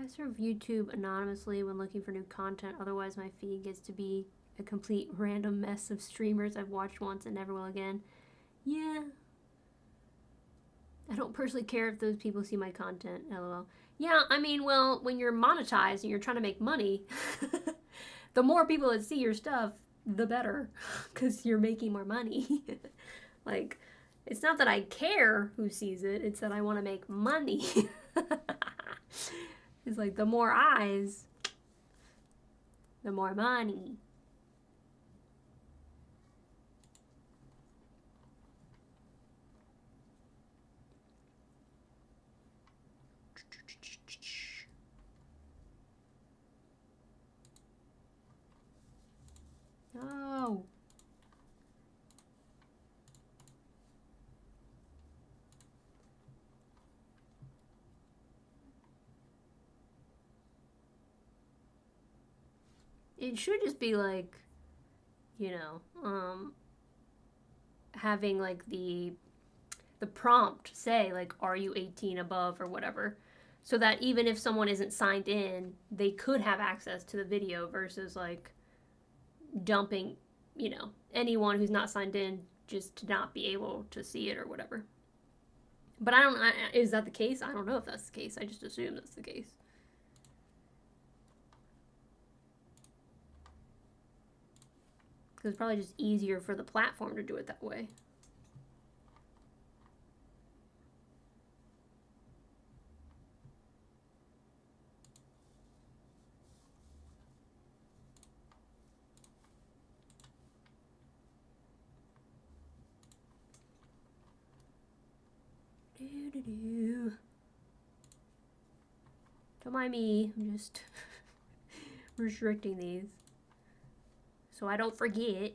I serve YouTube anonymously when looking for new content, otherwise my feed gets to be a complete random mess of streamers I've watched once and never will again. Yeah. I don't personally care if those people see my content, lol. Yeah, I mean, well, when you're monetized and you're trying to make money, the more people that see your stuff, the better, because you're making more money. Like, it's not that I care who sees it, it's that I want to make money. It's like the more eyes, the more money. Oh. It should just be like, you know, having like the prompt say like, are you 18 above or whatever, so that even if someone isn't signed in, they could have access to the video versus like dumping, you know, anyone who's not signed in just to not be able to see it or whatever. But is that the case? I don't know if that's the case. I just assume that's the case. Because it's probably just easier for the platform to do it that way. Don't mind me. I'm just restricting these so I don't forget.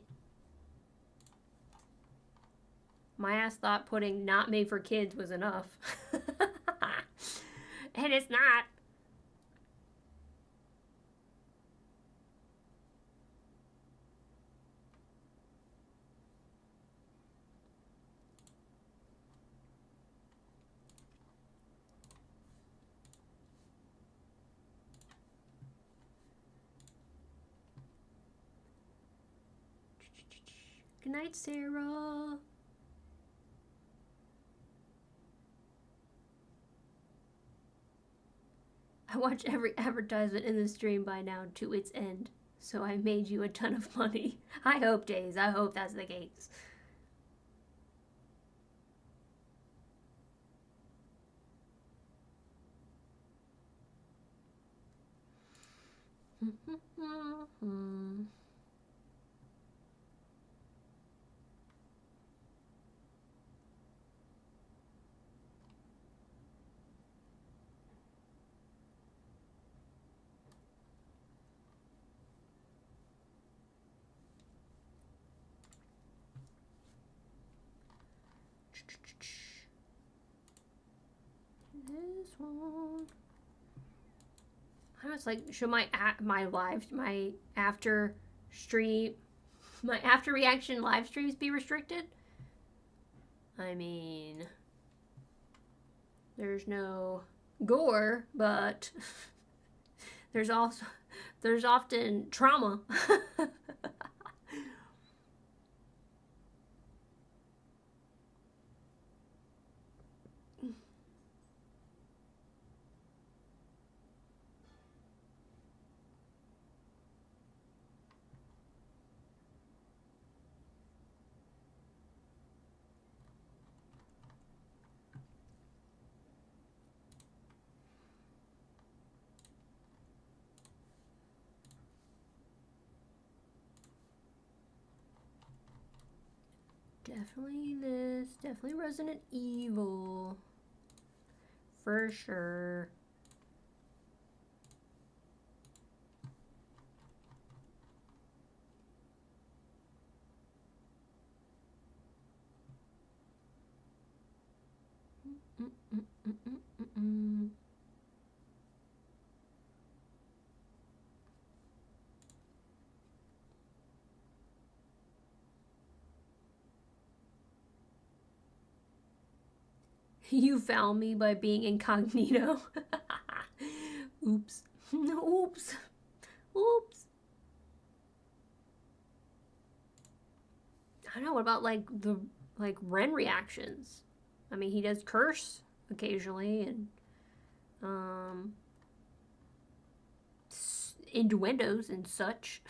My ass thought putting not made for kids was enough. And it's not. Good night, Sarah. I watch every advertisement in the stream by now to its end, so I made you a ton of money. I hope, Days. I hope that's the case. this one. I was like, should my after reaction live streams be restricted? I mean, there's no gore, but there's often trauma. Definitely this. Definitely Resident Evil. For sure. You found me by being incognito. Oops. Oops. Oops. I don't know, what about like the Ren reactions? I mean, he does curse occasionally and innuendos and such.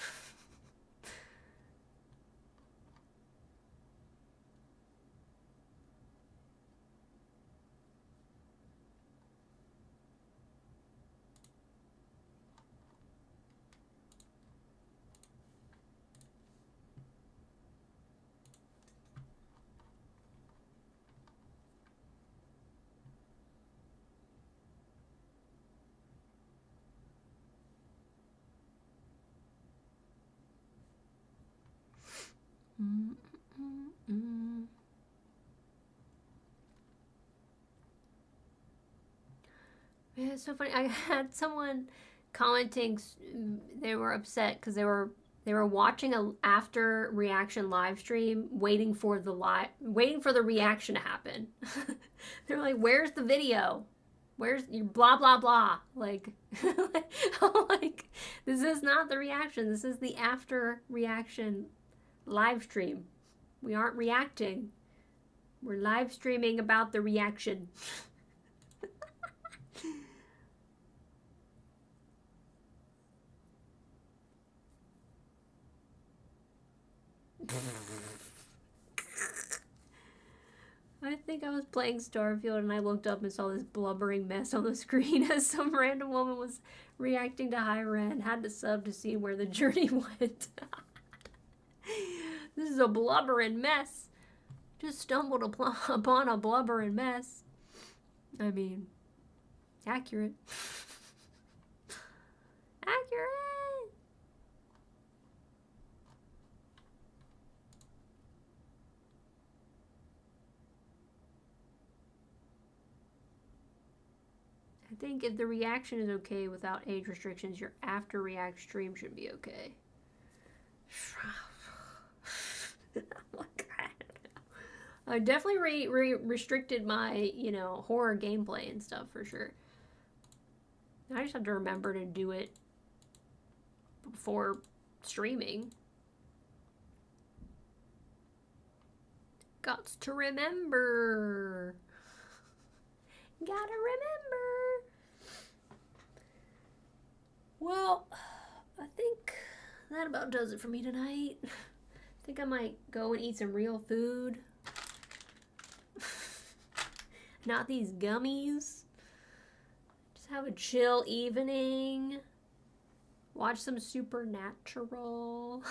Yeah, it's so funny. I had someone commenting they were upset because they were watching a after reaction live stream, waiting for the reaction to happen. They're like, "Where's the video? Where's your blah blah blah?" Like, like this is not the reaction. This is the after reaction live stream. We aren't reacting. We're live streaming about the reaction. I think I was playing Starfield and I looked up and saw this blubbering mess on the screen as some random woman was reacting to High Ren. Had to sub to see where the journey went. This is a blubbering mess. Just stumbled upon a blubbering mess. I mean, accurate. Accurate. I think if the reaction is okay without age restrictions, your after react stream should be okay. I definitely restricted my, horror gameplay and stuff for sure. I just have to remember to do it before streaming. Gots to remember. Gotta remember. Well, I think that about does it for me tonight. I think I might go and eat some real food. Not these gummies. Just have a chill evening. Watch some Supernatural.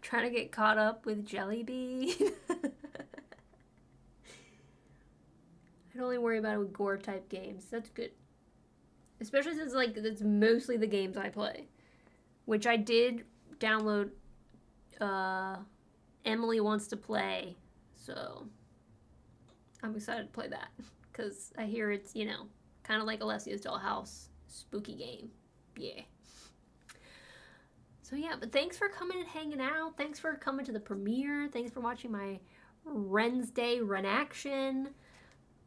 Trying to get caught up with Jellybean. I'd only worry about it with gore type games. That's good. Especially since that's mostly the games I play. Which I did download Emily Wants to Play. So I'm excited to play that. Because I hear it's, Kind of like Alessia's Dollhouse spooky game. Yeah. So yeah, but thanks for coming and hanging out. Thanks for coming to the premiere. Thanks for watching my Rensday Renaction.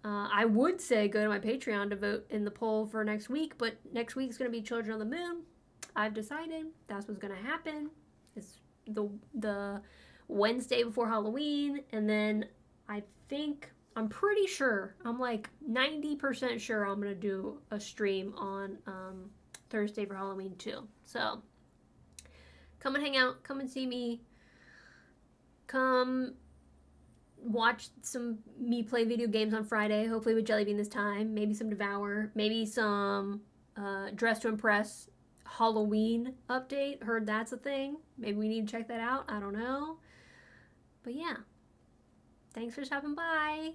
I would say go to my Patreon to vote in the poll for next week, but next week's going to be Children of the Moon. I've decided that's what's going to happen. It's the Wednesday before Halloween, and then I'm pretty sure, I'm like 90% sure I'm going to do a stream on Thursday for Halloween too. So come and hang out, come and see me, come watch me play video games on Friday, hopefully with Jellybean this time, maybe some Devour, maybe some Dress to Impress Halloween update. Heard that's a thing. Maybe we need to check that out. I don't know. But yeah, thanks for stopping by.